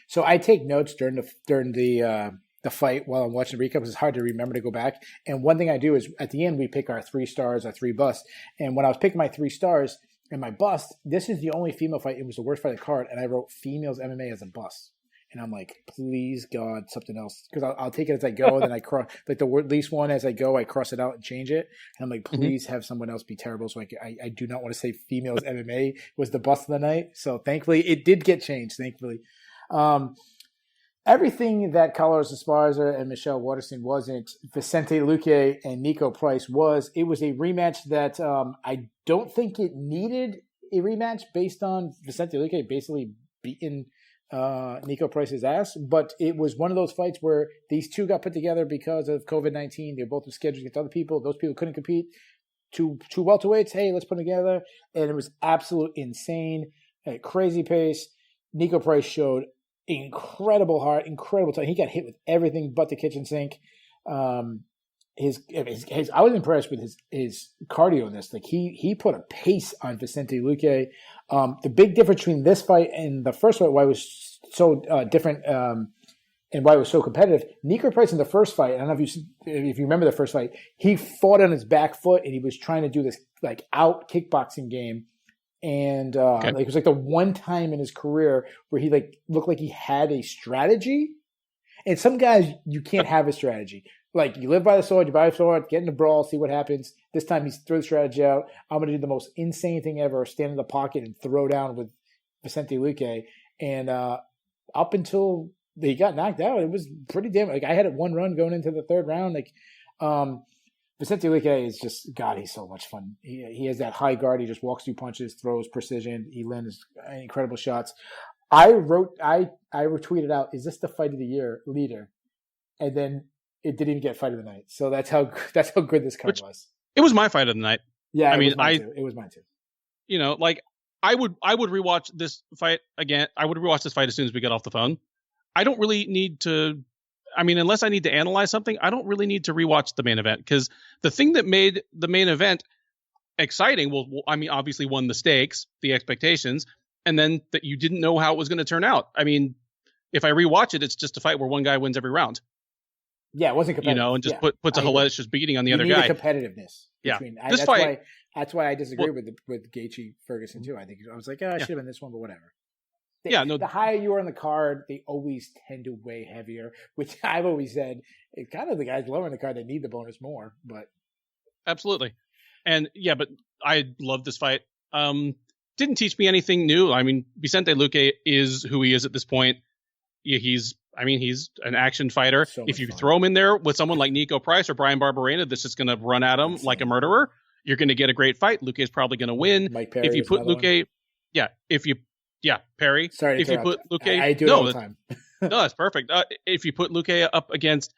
So I take notes during the fight while I'm watching the recap, because it's hard to remember to go back. And one thing I do is at the end we pick our 3 stars, our 3 busts. And when I was picking my 3 stars and my bust, this is the only female fight. It was the worst fight of the card, and I wrote females MMA as a bust. And I'm like, please God, something else, because I'll take it as I go. And then I cross like the least one as I go. I cross it out and change it. And I'm like, please have someone else be terrible. So I do not want to say females MMA was the bust of the night. So thankfully it did get changed. Thankfully. Everything that Carlos Esparza and Michelle Waterson wasn't, Vicente Luque and Nico Price was. It was a rematch that I don't think it needed a rematch based on Vicente Luque basically beating Nico Price's ass. But it was one of those fights where these two got put together because of COVID-19. They both were scheduled against other people. Those people couldn't compete. Two welterweights, hey, let's put them together. And it was absolute insane, at a crazy pace. Nico Price showed incredible heart, incredible time. He got hit with everything but the kitchen sink. I was impressed with his cardio in this. Like he put a pace on Vicente Luque. The big difference between this fight and the first fight, why it was so different, and why it was so competitive. Nico Price in the first fight, I don't know if you remember the first fight, he fought on his back foot and he was trying to do this like out kickboxing game. And it was like the one time in his career where he like looked like he had a strategy. And some guys, you can't have a strategy. Like, you live by the sword, you buy a sword, get in a brawl, see what happens. This time he's threw the strategy out. I'm going to do the most insane thing ever, stand in the pocket and throw down with Vicente Luque. And up until he got knocked out, it was pretty damn. Like, I had it 1 run going into the 3rd round. Like, Vicente Luque is just, God, he's so much fun. He has that high guard. He just walks through punches, throws precision. He lands incredible shots. I retweeted out, is this the fight of the year leader? And then it didn't even get fight of the night. So that's how good this card was. It was my fight of the night. Yeah, it was mine too. Like, I would rewatch this fight again. I would rewatch this fight as soon as we get off the phone. I don't really need to. I mean, unless I need to analyze something, I don't really need to rewatch the main event, because the thing that made the main event exciting, obviously won the stakes, the expectations, and then that you didn't know how it was going to turn out. I mean, if I rewatch it, it's just a fight where one guy wins every round. Yeah, it wasn't competitive. And just puts a hellacious beating on the other guy. Competitiveness. This fight. That's why I disagree with Gaethje Ferguson too. I think I was like, I should have been this one, but whatever. The higher you are on the card, they always tend to weigh heavier, which I've always said, it's kind of the guys lower in the card that need the bonus more. But absolutely. And but I love this fight. Didn't teach me anything new. I mean, Vicente Luque is who he is at this point. He's an action fighter. So if you throw him in there with someone like Nico Price or Brian Barberena that's just going to run at him like a murderer, you're going to get a great fight. Luque is probably going to win. Mike Perry, if you put Luque, Perry. Sorry, if you put Luque, I do it all the time. No, that's perfect. If you put Luque up against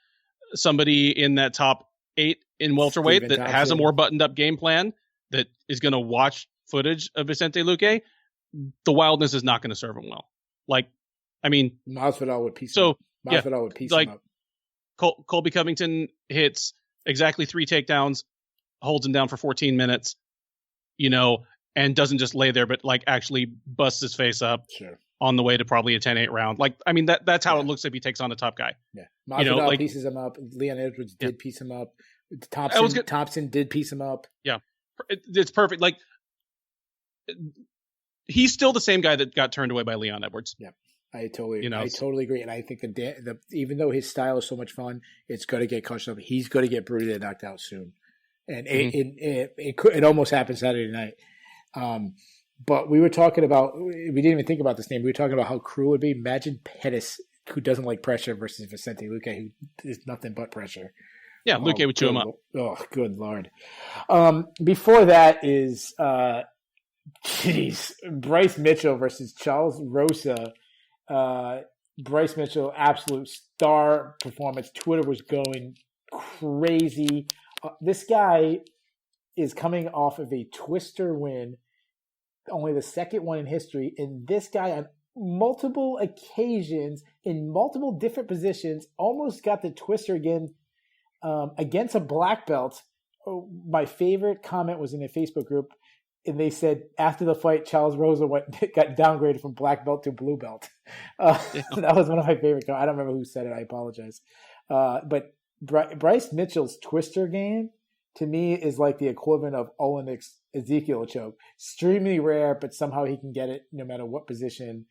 somebody in that top 8 in welterweight that has a more buttoned up game plan, that is going to watch footage of Vicente Luque, the wildness is not going to serve him well. Like, I mean, Masvidal would piece him up. Masvidal would piece him up. Colby Covington hits exactly 3 takedowns, holds him down for 14 minutes, and doesn't just lay there, but like actually busts his face up on the way to probably a 10-8 round. Like, I mean, that's how it looks if he takes on a tough guy. Yeah. Masvidal pieces him up. Leon Edwards did piece him up. Thompson did piece him up. Yeah. It's perfect. Like, he's still the same guy that got turned away by Leon Edwards. Yeah. I totally agree. And I think even though his style is so much fun, it's going to get crushed up. He's going to get bruised and knocked out soon. And it almost happened Saturday night. But we were talking about, we didn't even think about this name. We were talking about how cruel it would be. Imagine Pettis, who doesn't like pressure, versus Vicente Luque, who is nothing but pressure. Yeah, Luque would chew him up. Oh, good Lord. Before that is, Bryce Mitchell versus Charles Rosa. Bryce Mitchell, absolute star performance. Twitter was going crazy. This guy is coming off of a Twister win, only the second one in history. And this guy, on multiple occasions, in multiple different positions, almost got the Twister again against a black belt. Oh, my favorite comment was in a Facebook group, and they said after the fight, Charles Rosa got downgraded from black belt to blue belt. That was one of my favorite comments. I don't remember who said it. I apologize. But Bryce Mitchell's Twister game, to me, is like the equivalent of Olenek's Ezekiel choke. Extremely rare, but somehow he can get it no matter what position.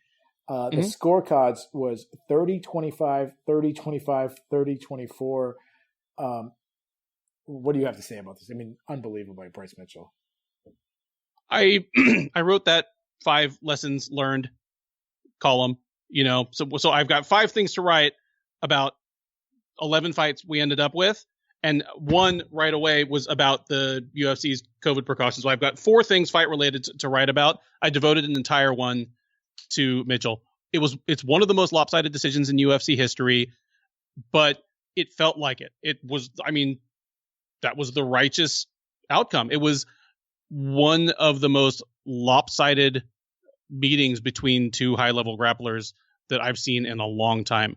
The scorecards was 30-25, 30-25, 30-24. What do you have to say about this? I mean, unbelievable by Bryce Mitchell. I wrote that 5 lessons learned column, so I've got 5 things to write about 11 fights we ended up with. And one right away was about the UFC's COVID precautions. So I've got 4 things fight related to write about. I devoted an entire one to Mitchell. It's one of the most lopsided decisions in UFC history, but it felt like it. It was, that was the righteous outcome. It was one of the most lopsided meetings between 2 high-level grapplers that I've seen in a long time.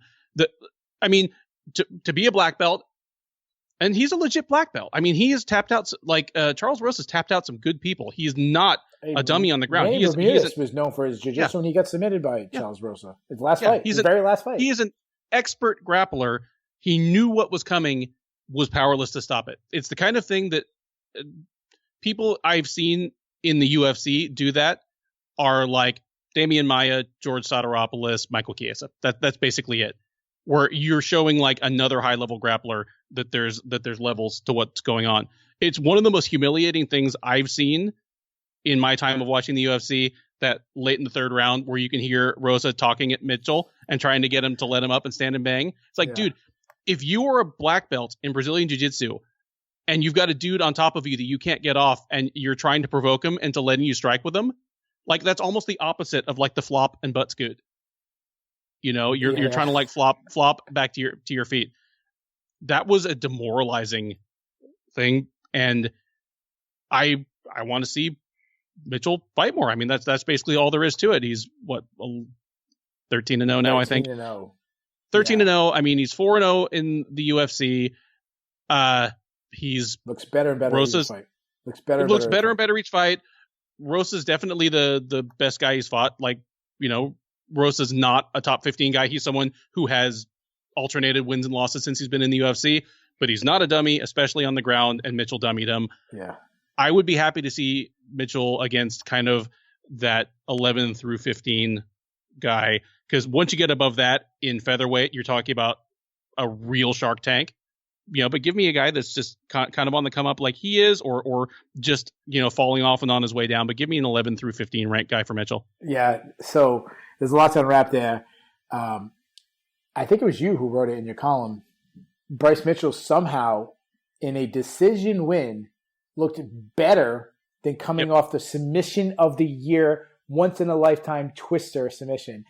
To be a black belt, and he's a legit black belt. I mean, he has tapped out, Charles Rosa's tapped out some good people. He's not a dummy on the ground. Ramirez was known for his jiu-jitsu when he got submitted by Charles Rosa. His very last fight. He is an expert grappler. He knew what was coming, was powerless to stop it. It's the kind of thing that people I've seen in the UFC do that are like Damian Maia, George Soteropoulos, Michael Chiesa. That's basically it. Where you're showing like another high level grappler that there's levels to what's going on. It's one of the most humiliating things I've seen in my time of watching the UFC, that late in the 3rd round where you can hear Rosa talking at Mitchell and trying to get him to let him up and stand and bang. It's like, dude, if you are a black belt in Brazilian Jiu-Jitsu and you've got a dude on top of you that you can't get off and you're trying to provoke him into letting you strike with him, like that's almost the opposite of like the flop and butt scoot. You're trying to like flop back to your feet. That was a demoralizing thing, and I want to see Mitchell fight more. I mean, that's basically all there is to it. He's 13-0 now, I think. 13-0. I mean, he's 4-0 in the UFC. He's looks better and better each fight. Looks better and better each fight. Rosa's definitely the best guy he's fought. Rosa's not a top 15 guy. He's someone who has alternated wins and losses since he's been in the UFC, but he's not a dummy, especially on the ground, and Mitchell dummied him. Yeah. I would be happy to see Mitchell against kind of that 11 through 15 guy, because once you get above that in featherweight, you're talking about a real shark tank. But give me a guy that's just kind of on the come up like he is, or just, falling off and on his way down. But give me an 11 through 15 ranked guy for Mitchell. Yeah. So there's a lot to unwrap there. I think it was you who wrote it in your column. Bryce Mitchell somehow, in a decision win, looked better than coming off the submission of the year, once in a lifetime Twister submission.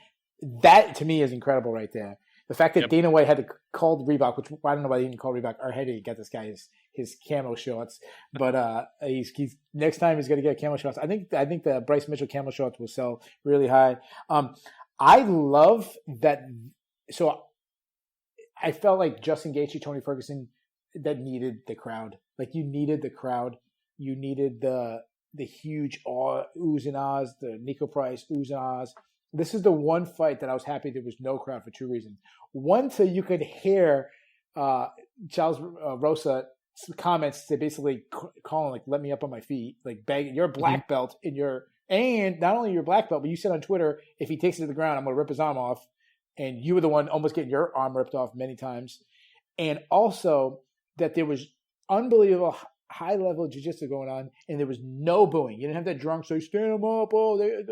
That to me is incredible right there. The fact that Dana White had to call Reebok, which I don't know why he didn't call Reebok, or had to get this guy his camo shorts. But he's next time he's going to get camo shorts. I think the Bryce Mitchell camo shorts will sell really high. I love that. So I felt like Justin Gaethje, Tony Ferguson, that needed the crowd. Like you needed the crowd. You needed the huge oohs and ahs, the Nico Price oohs and ahs this is the one fight that I was happy there was no crowd for two reasons. One, so you could hear Charles Rosa comments to basically calling like, "Let me up on my feet," like begging. You're a black belt and not only your black belt, but you said on Twitter, if he takes it to the ground, I'm going to rip his arm off. And you were the one almost getting your arm ripped off many times. And also that there was unbelievable high level jiu-jitsu going on, and there was no booing. You didn't have that drunk, so stand them up, stand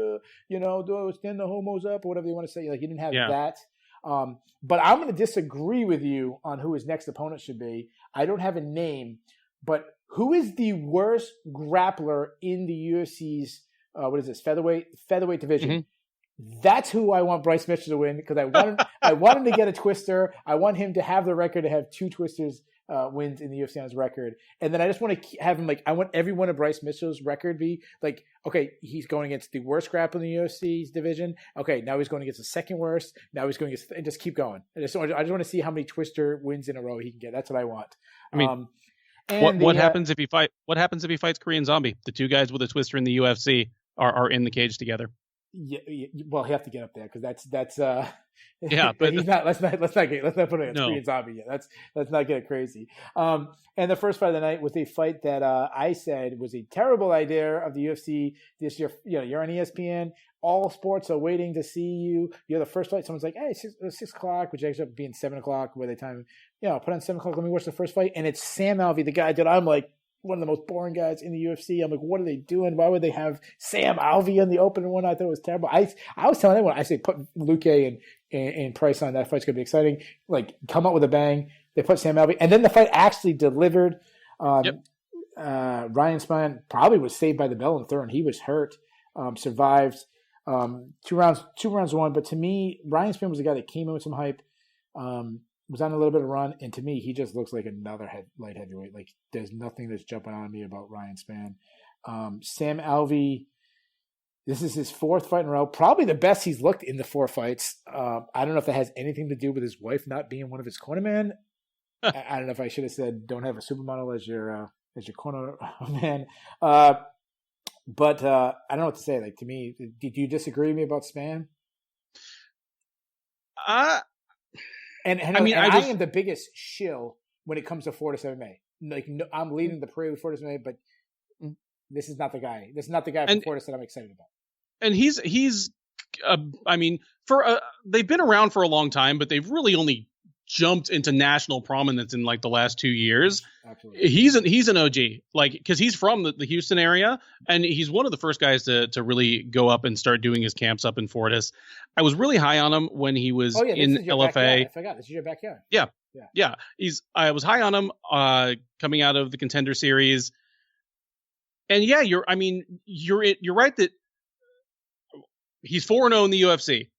the homos up, or whatever you want to say. Like, you didn't have that. But I'm going to disagree with you on who his next opponent should be. I don't have a name, but who is the worst grappler in the UFC's featherweight division? Mm-hmm. That's who I want Bryce Mitchell to win, because I want him to get a twister. I want him to have the record to have 2 twisters wins in the UFC on his record. And then I just want to have him I want every one of Bryce Mitchell's record be like, okay, he's going against the worst grappler in the UFC's division. Okay, now he's going against the second worst. Now he's going against, and just keep going. I just want to see how many twister wins in a row he can get. That's what I want. I mean, what happens if he fights Korean Zombie? The 2 guys with a twister in the UFC are in the cage together. Yeah, well, he have to get up there, because that's but he's not. Let's not put it on Korean Zombie yet. Let's not get crazy. And the first fight of the night was a fight that I said was a terrible idea of the UFC this year. You're on ESPN. All sports are waiting to see you. You're the first fight. Someone's like, hey, 6 o'clock, which ends up being 7 o'clock by the time, put on 7 o'clock. Let me watch the first fight. And it's Sam Alvey, the guy that I'm like, one of the most boring guys in the UFC. I'm like, what are they doing? Why would they have Sam Alvey on the opening one? I thought it was terrible. I was telling everyone, I say put Luque and Price on. That fight's going to be exciting. Like, come up with a bang. They put Sam Alvey. And then the fight actually delivered. Ryan Spann probably was saved by the bell in the third. He was hurt, survived. 2 rounds won. But to me, Ryan Spann was the guy that came in with some hype. Was on a little bit of run, and to me, he just looks like another light heavyweight. Like, there's nothing that's jumping on me about Ryan Spann. Sam Alvey, this is his 4th fight in a row. Probably the best he's looked in the 4 fights. I don't know if that has anything to do with his wife not being one of his cornermen. I don't know if I should have said don't have a supermodel as your corner man. But I don't know what to say. Like, to me, do you disagree with me about Spann? And I am the biggest shill when it comes to Fortis MMA. Like, no, I'm leading the parade with Fortis MMA, but this is not the guy. This is not the guy from Fortis that I'm excited about. And he's they've been around for a long time, but they've really only jumped into national prominence in like the last 2 years. Absolutely. He's an OG, like, because he's from the Houston area, and he's one of the first guys to really go up and start doing his camps up in Fortis. I was really high on him when he was in LFA. Backyard. I forgot, this is your backyard. Yeah. I was high on him coming out of the Contender Series, and you're right that he's 4-0 in the UFC.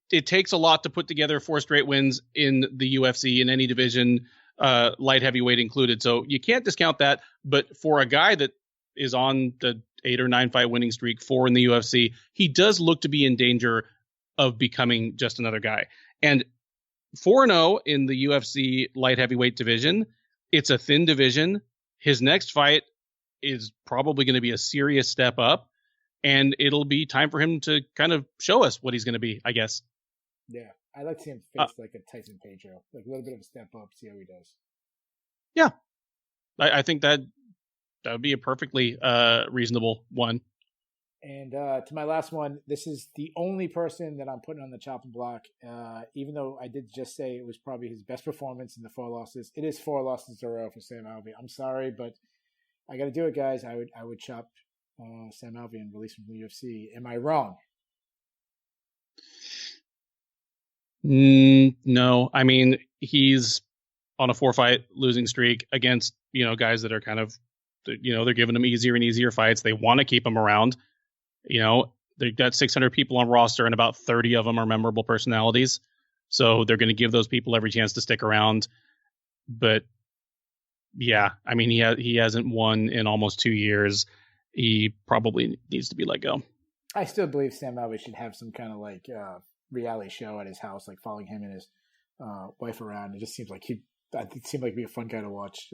It takes a lot to put together 4 straight wins in the UFC in any division, light heavyweight included. So you can't discount that. But for a guy that is on the 8 or 9 fight winning streak, 4 in the UFC, he does look to be in danger of becoming just another guy. And 4-0 in the UFC light heavyweight division, it's a thin division. His next fight is probably going to be a serious step up. And it'll be time for him to kind of show us what he's going to be, I guess. Yeah, I like to see him face like a Tyson Pedro, like a little bit of a step up, see how he does. Yeah, I think that would be a perfectly reasonable one. And to my last one, this is the only person that I'm putting on the chopping block, even though I did just say it was probably his best performance in the 4 losses. It is 4 losses in a row for Sam Alvey. I'm sorry, but I got to do it, guys. I would chop Sam Alvey and release him from the UFC. Am I wrong? No. I mean, he's on a 4-fight losing streak against, guys that are kind of, they're giving him easier and easier fights. They want to keep him around. They've got 600 people on roster and about 30 of them are memorable personalities. So they're going to give those people every chance to stick around. But yeah, I mean, he hasn't won in almost 2 years. He probably needs to be let go. I still believe Sam Alvey should have some kind of like reality show at his house, like following him and his wife around. It just seems like he'd be a fun guy to watch.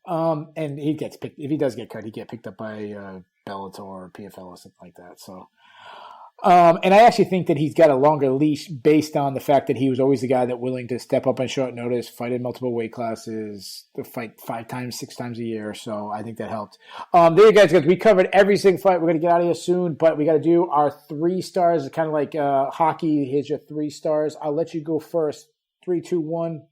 And he gets picked, if he does get cut, he get picked up by Bellator or PFL or something like that. So And I actually think that he's got a longer leash based on the fact that he was always the guy that willing to step up on short notice, fight in multiple weight classes, to fight 5 times, 6 times a year. So I think that helped. There you guys go. We covered every single fight. We're going to get out of here soon, but we got to do our 3 stars. It's kind of like hockey. Here's your 3 stars. I'll let you go first. 3, 2, 1.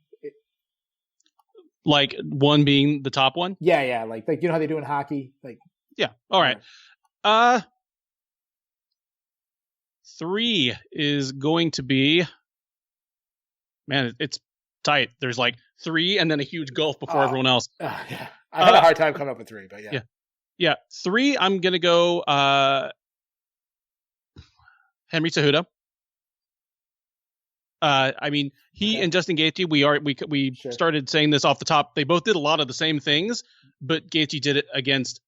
Like 1 being the top one? Yeah. Like you know how they do in hockey? Like yeah. All right. 3 is going to be, man, it's tight. There's like 3 and then a huge gulf before everyone else. Yeah. I had a hard time coming up with 3, but yeah. Yeah. 3, I'm going to go Henry Cejudo. I mean, he and Justin Gaethje, we sure. started saying this off the top. They both did a lot of the same things, but Gaethje did it against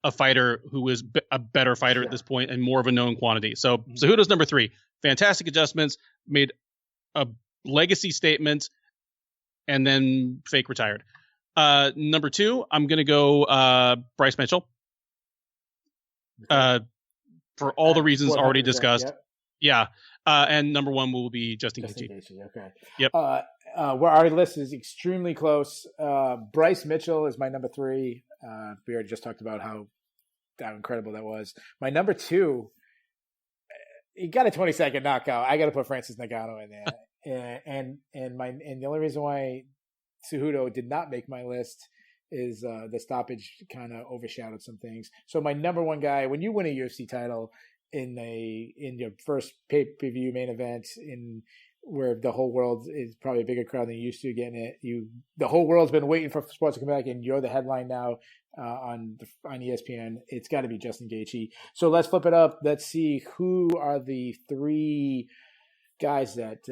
a fighter who was a better fighter at this point and more of a known quantity. So Cejudo's number 3. Fantastic adjustments, made a legacy statement, and then fake retired. Number 2, I'm going to go Bryce Mitchell. For all the reasons already discussed. Yeah. And number 1 will be Justin Gaethje. Okay. Yep. Where our list is extremely close. Bryce Mitchell is my number 3. We already just talked about how incredible that was. My number 2, he got a 20-second knockout. I got to put Francis Ngannou in there, and the only reason why Cejudo did not make my list is the stoppage kind of overshadowed some things. So my number 1 guy, when you win a UFC title in your first pay-per-view main event in where the whole world is probably a bigger crowd than you used to getting it, the whole world's been waiting for sports to come back, and you're the headline now on ESPN. It's got to be Justin Gaethje. So let's flip it up. Let's see who are the 3 guys that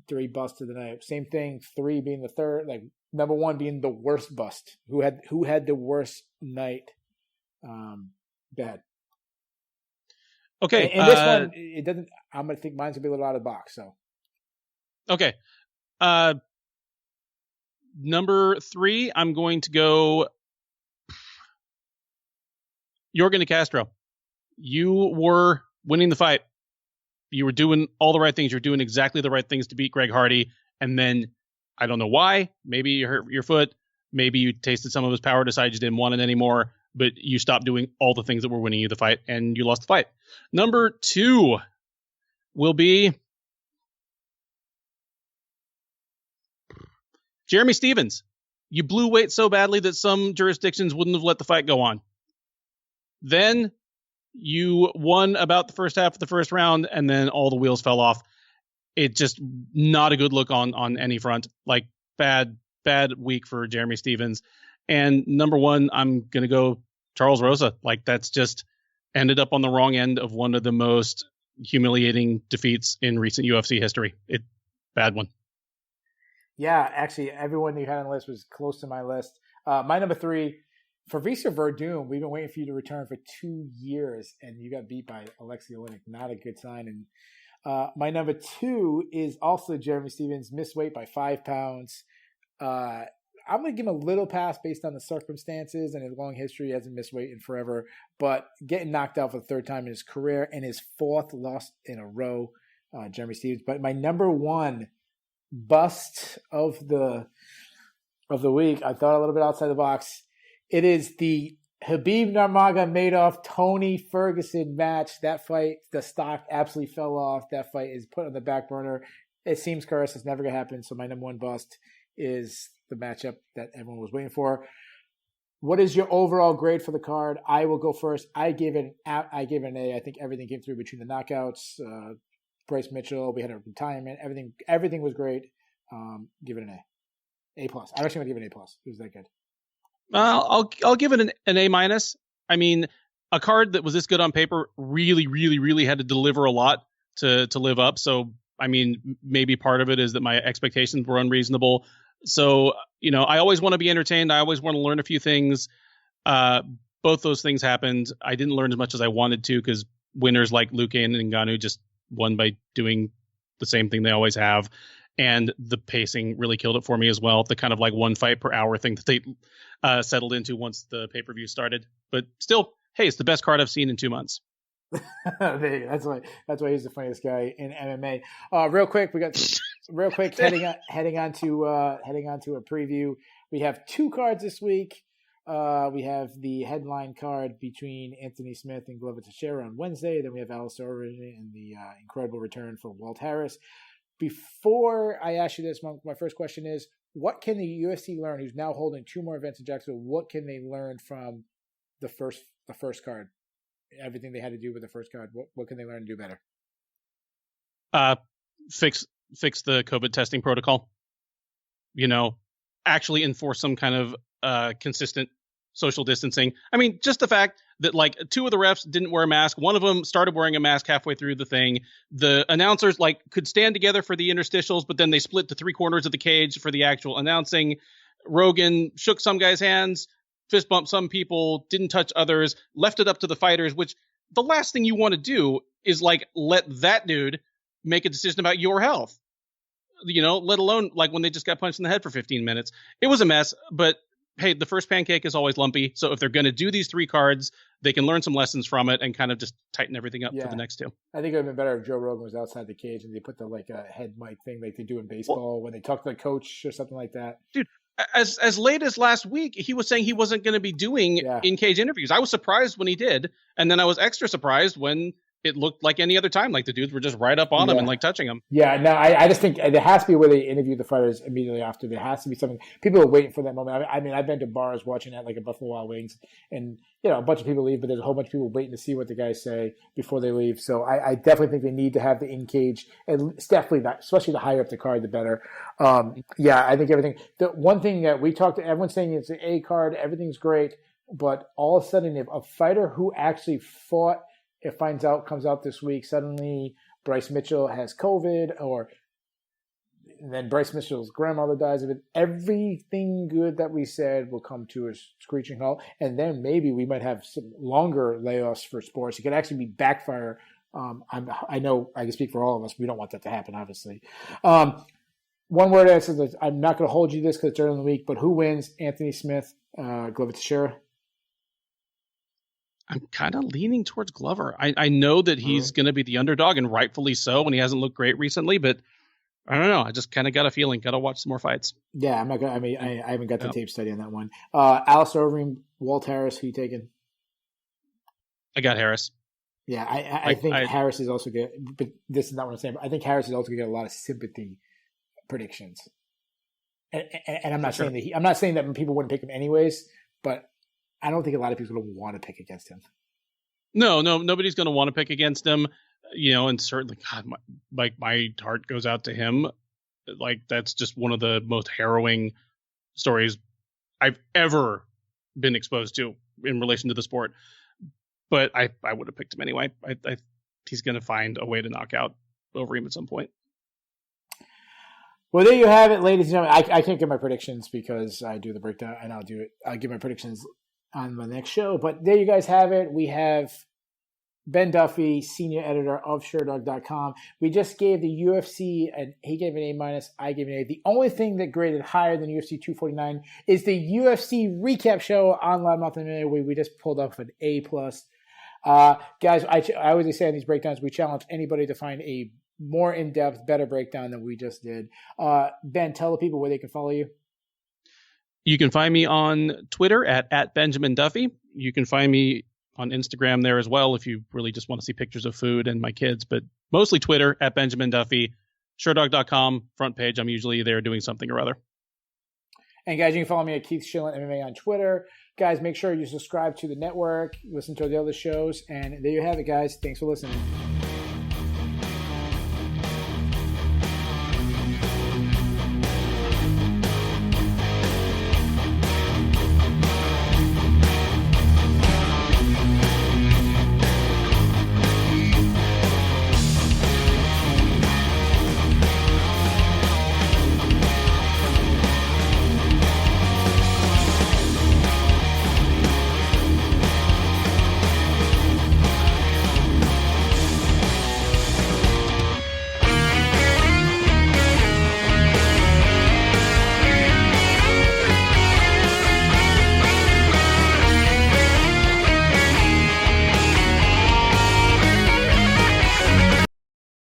3 busts of the night. Same thing. 3 being the third. Like number 1 being the worst bust. Who had the worst night? Bad. Okay. And this one, it doesn't. I'm gonna think mine's gonna be a little out of the box. So. Okay. Number 3, I'm going to go Yorgan de Castro. You were winning the fight. You were doing all the right things. You're doing exactly the right things to beat Greg Hardy. And then, I don't know why, maybe you hurt your foot. Maybe you tasted some of his power, decided you didn't want it anymore, but you stopped doing all the things that were winning you the fight, and you lost the fight. Number 2 will be Jeremy Stephens. You blew weight so badly that some jurisdictions wouldn't have let the fight go on. Then you won about the first half of the first round, and then all the wheels fell off. It just not a good look on any front. Like bad week for Jeremy Stephens. And number 1, I'm going to go Charles Rosa. Like that's just ended up on the wrong end of one of the most humiliating defeats in recent UFC history. Bad one. Yeah, actually, everyone you had on the list was close to my list. My number 3, Fabricio Verdum. We've been waiting for you to return for 2 years, and you got beat by Alexei Oleinik. Not a good sign. And my number 2 is also Jeremy Stephens. Missed weight by 5 pounds. I'm going to give him a little pass based on the circumstances and his long history. He hasn't missed weight in forever, but getting knocked out for the 3rd time in his career and his 4th loss in a row, Jeremy Stephens. But my number 1 bust of the week, I thought a little bit outside the box. It is the Khabib Nurmagomedov Tony Ferguson match. That fight, the stock absolutely fell off. That fight is put on the back burner. It seems cursed. It's never going to happen. So my number 1 bust is the matchup that everyone was waiting for. What is your overall grade for the card? I will go first. I gave it an A. I think everything came through between the knockouts. Bryce Mitchell, we had a retirement. Everything was great. Give it an A. A+. I'm actually going to give it an A+. It was that good. I'll give it an A-. I mean, a card that was this good on paper really, really, really had to deliver a lot to live up. So, I mean, maybe part of it is that my expectations were unreasonable. So, I always want to be entertained. I always want to learn a few things. Both those things happened. I didn't learn as much as I wanted to because winners like Luque and Ngannou just won by doing the same thing they always have. And the pacing really killed it for me as well. The kind of like 1 fight per hour thing that they settled into once the pay-per-view started. But still, hey, it's the best card I've seen in 2 months. That's why he's the funniest guy in MMA. Real quick, heading on to a preview. We have 2 cards this week. We have the headline card between Anthony Smith and Glover Teixeira on Wednesday. Then we have Alistair Overeem and the incredible return for Walt Harris. Before I ask you this, my first question is, what can the UFC learn, who's now holding 2 more events in Jacksonville, what can they learn from the first card? Everything they had to do with the first card, what can they learn to do better? Fix the COVID testing protocol. Actually enforce some kind of consistent social distancing. I mean, just the fact that 2 of the refs didn't wear a mask. One of them started wearing a mask halfway through the thing. The announcers could stand together for the interstitials, but then they split to 3 corners of the cage for the actual announcing. Rogan shook some guys' hands, fist bumped some people, didn't touch others, left it up to the fighters, which the last thing you want to do is let that dude make a decision about your health. Let alone when they just got punched in the head for 15 minutes. It was a mess, but hey, the first pancake is always lumpy. So if they're going to do these 3 cards, they can learn some lessons from it and kind of just tighten everything up for the next 2. I think it would have been better if Joe Rogan was outside the cage and they put the head mic thing like they do in baseball when they talk to the coach or something like that. Dude, as late as last week, he was saying he wasn't going to be doing in-cage interviews. I was surprised when he did. And then I was extra surprised when it looked like any other time. The dudes were just right up on him and touching him. Yeah, no, I just think there has to be where they interview the fighters immediately after. There has to be something. People are waiting for that moment. I mean, I've been to bars watching that, a Buffalo Wild Wings, and a bunch of people leave, but there's a whole bunch of people waiting to see what the guys say before they leave. So I definitely think they need to have the in-cage, and it's definitely not, especially the higher up the card, the better. I think everything. The one thing that we talked to, everyone's saying it's an A card, everything's great, but all of a sudden, if a fighter who actually fought, comes out this week, suddenly Bryce Mitchell has COVID, or then Bryce Mitchell's grandmother dies of it, everything good that we said will come to a screeching halt, and then maybe we might have some longer layoffs for sports. It could actually be backfire. I know I can speak for all of us. We don't want that to happen, obviously. One word that says, I'm not going to hold you this because it's early in the week, but who wins? Anthony Smith, Glover Teixeira? I'm kind of leaning towards Glover. I know that he's going to be the underdog, and rightfully so, when he hasn't looked great recently, but I don't know. I just kind of got a feeling. Got to watch some more fights. Yeah, I'm not going to. I mean, I haven't got the tape study on that one. Alistair Overeem, Walt Harris, who you taking? I got Harris. Yeah, I think Harris is also good, but this is not what I'm saying. But I think Harris is also going to get a lot of sympathy predictions. And I'm not saying that I'm not saying that people wouldn't pick him anyways, but I don't think a lot of people would want to pick against him. No, nobody's going to want to pick against him, and certainly, God, my heart goes out to him. That's just one of the most harrowing stories I've ever been exposed to in relation to the sport. But I would have picked him anyway. He's going to find a way to knock out Overeem at some point. Well, there you have it, ladies and gentlemen. I can't give my predictions because I do the breakdown, and I'll give my predictions on my next show. But there you guys have it. We have Ben Duffy, senior editor of SureDog.com. We just gave the UFC, and he gave an A-, I gave an A. The only thing that graded higher than UFC 249 is the UFC recap show on Loudmouth and Million, where we just pulled up an A+. Guys, I always say on these breakdowns, we challenge anybody to find a more in-depth, better breakdown than we just did. Ben, tell the people where they can follow you. You can find me on Twitter at Benjamin Duffy. You can find me on Instagram there as well if you really just want to see pictures of food and my kids, but mostly Twitter at Benjamin Duffy. SureDog.com, front page. I'm usually there doing something or other. And guys, you can follow me at Keith Shillan MMA on Twitter. Guys, make sure you subscribe to the network, listen to the other shows, and there you have it, guys. Thanks for listening.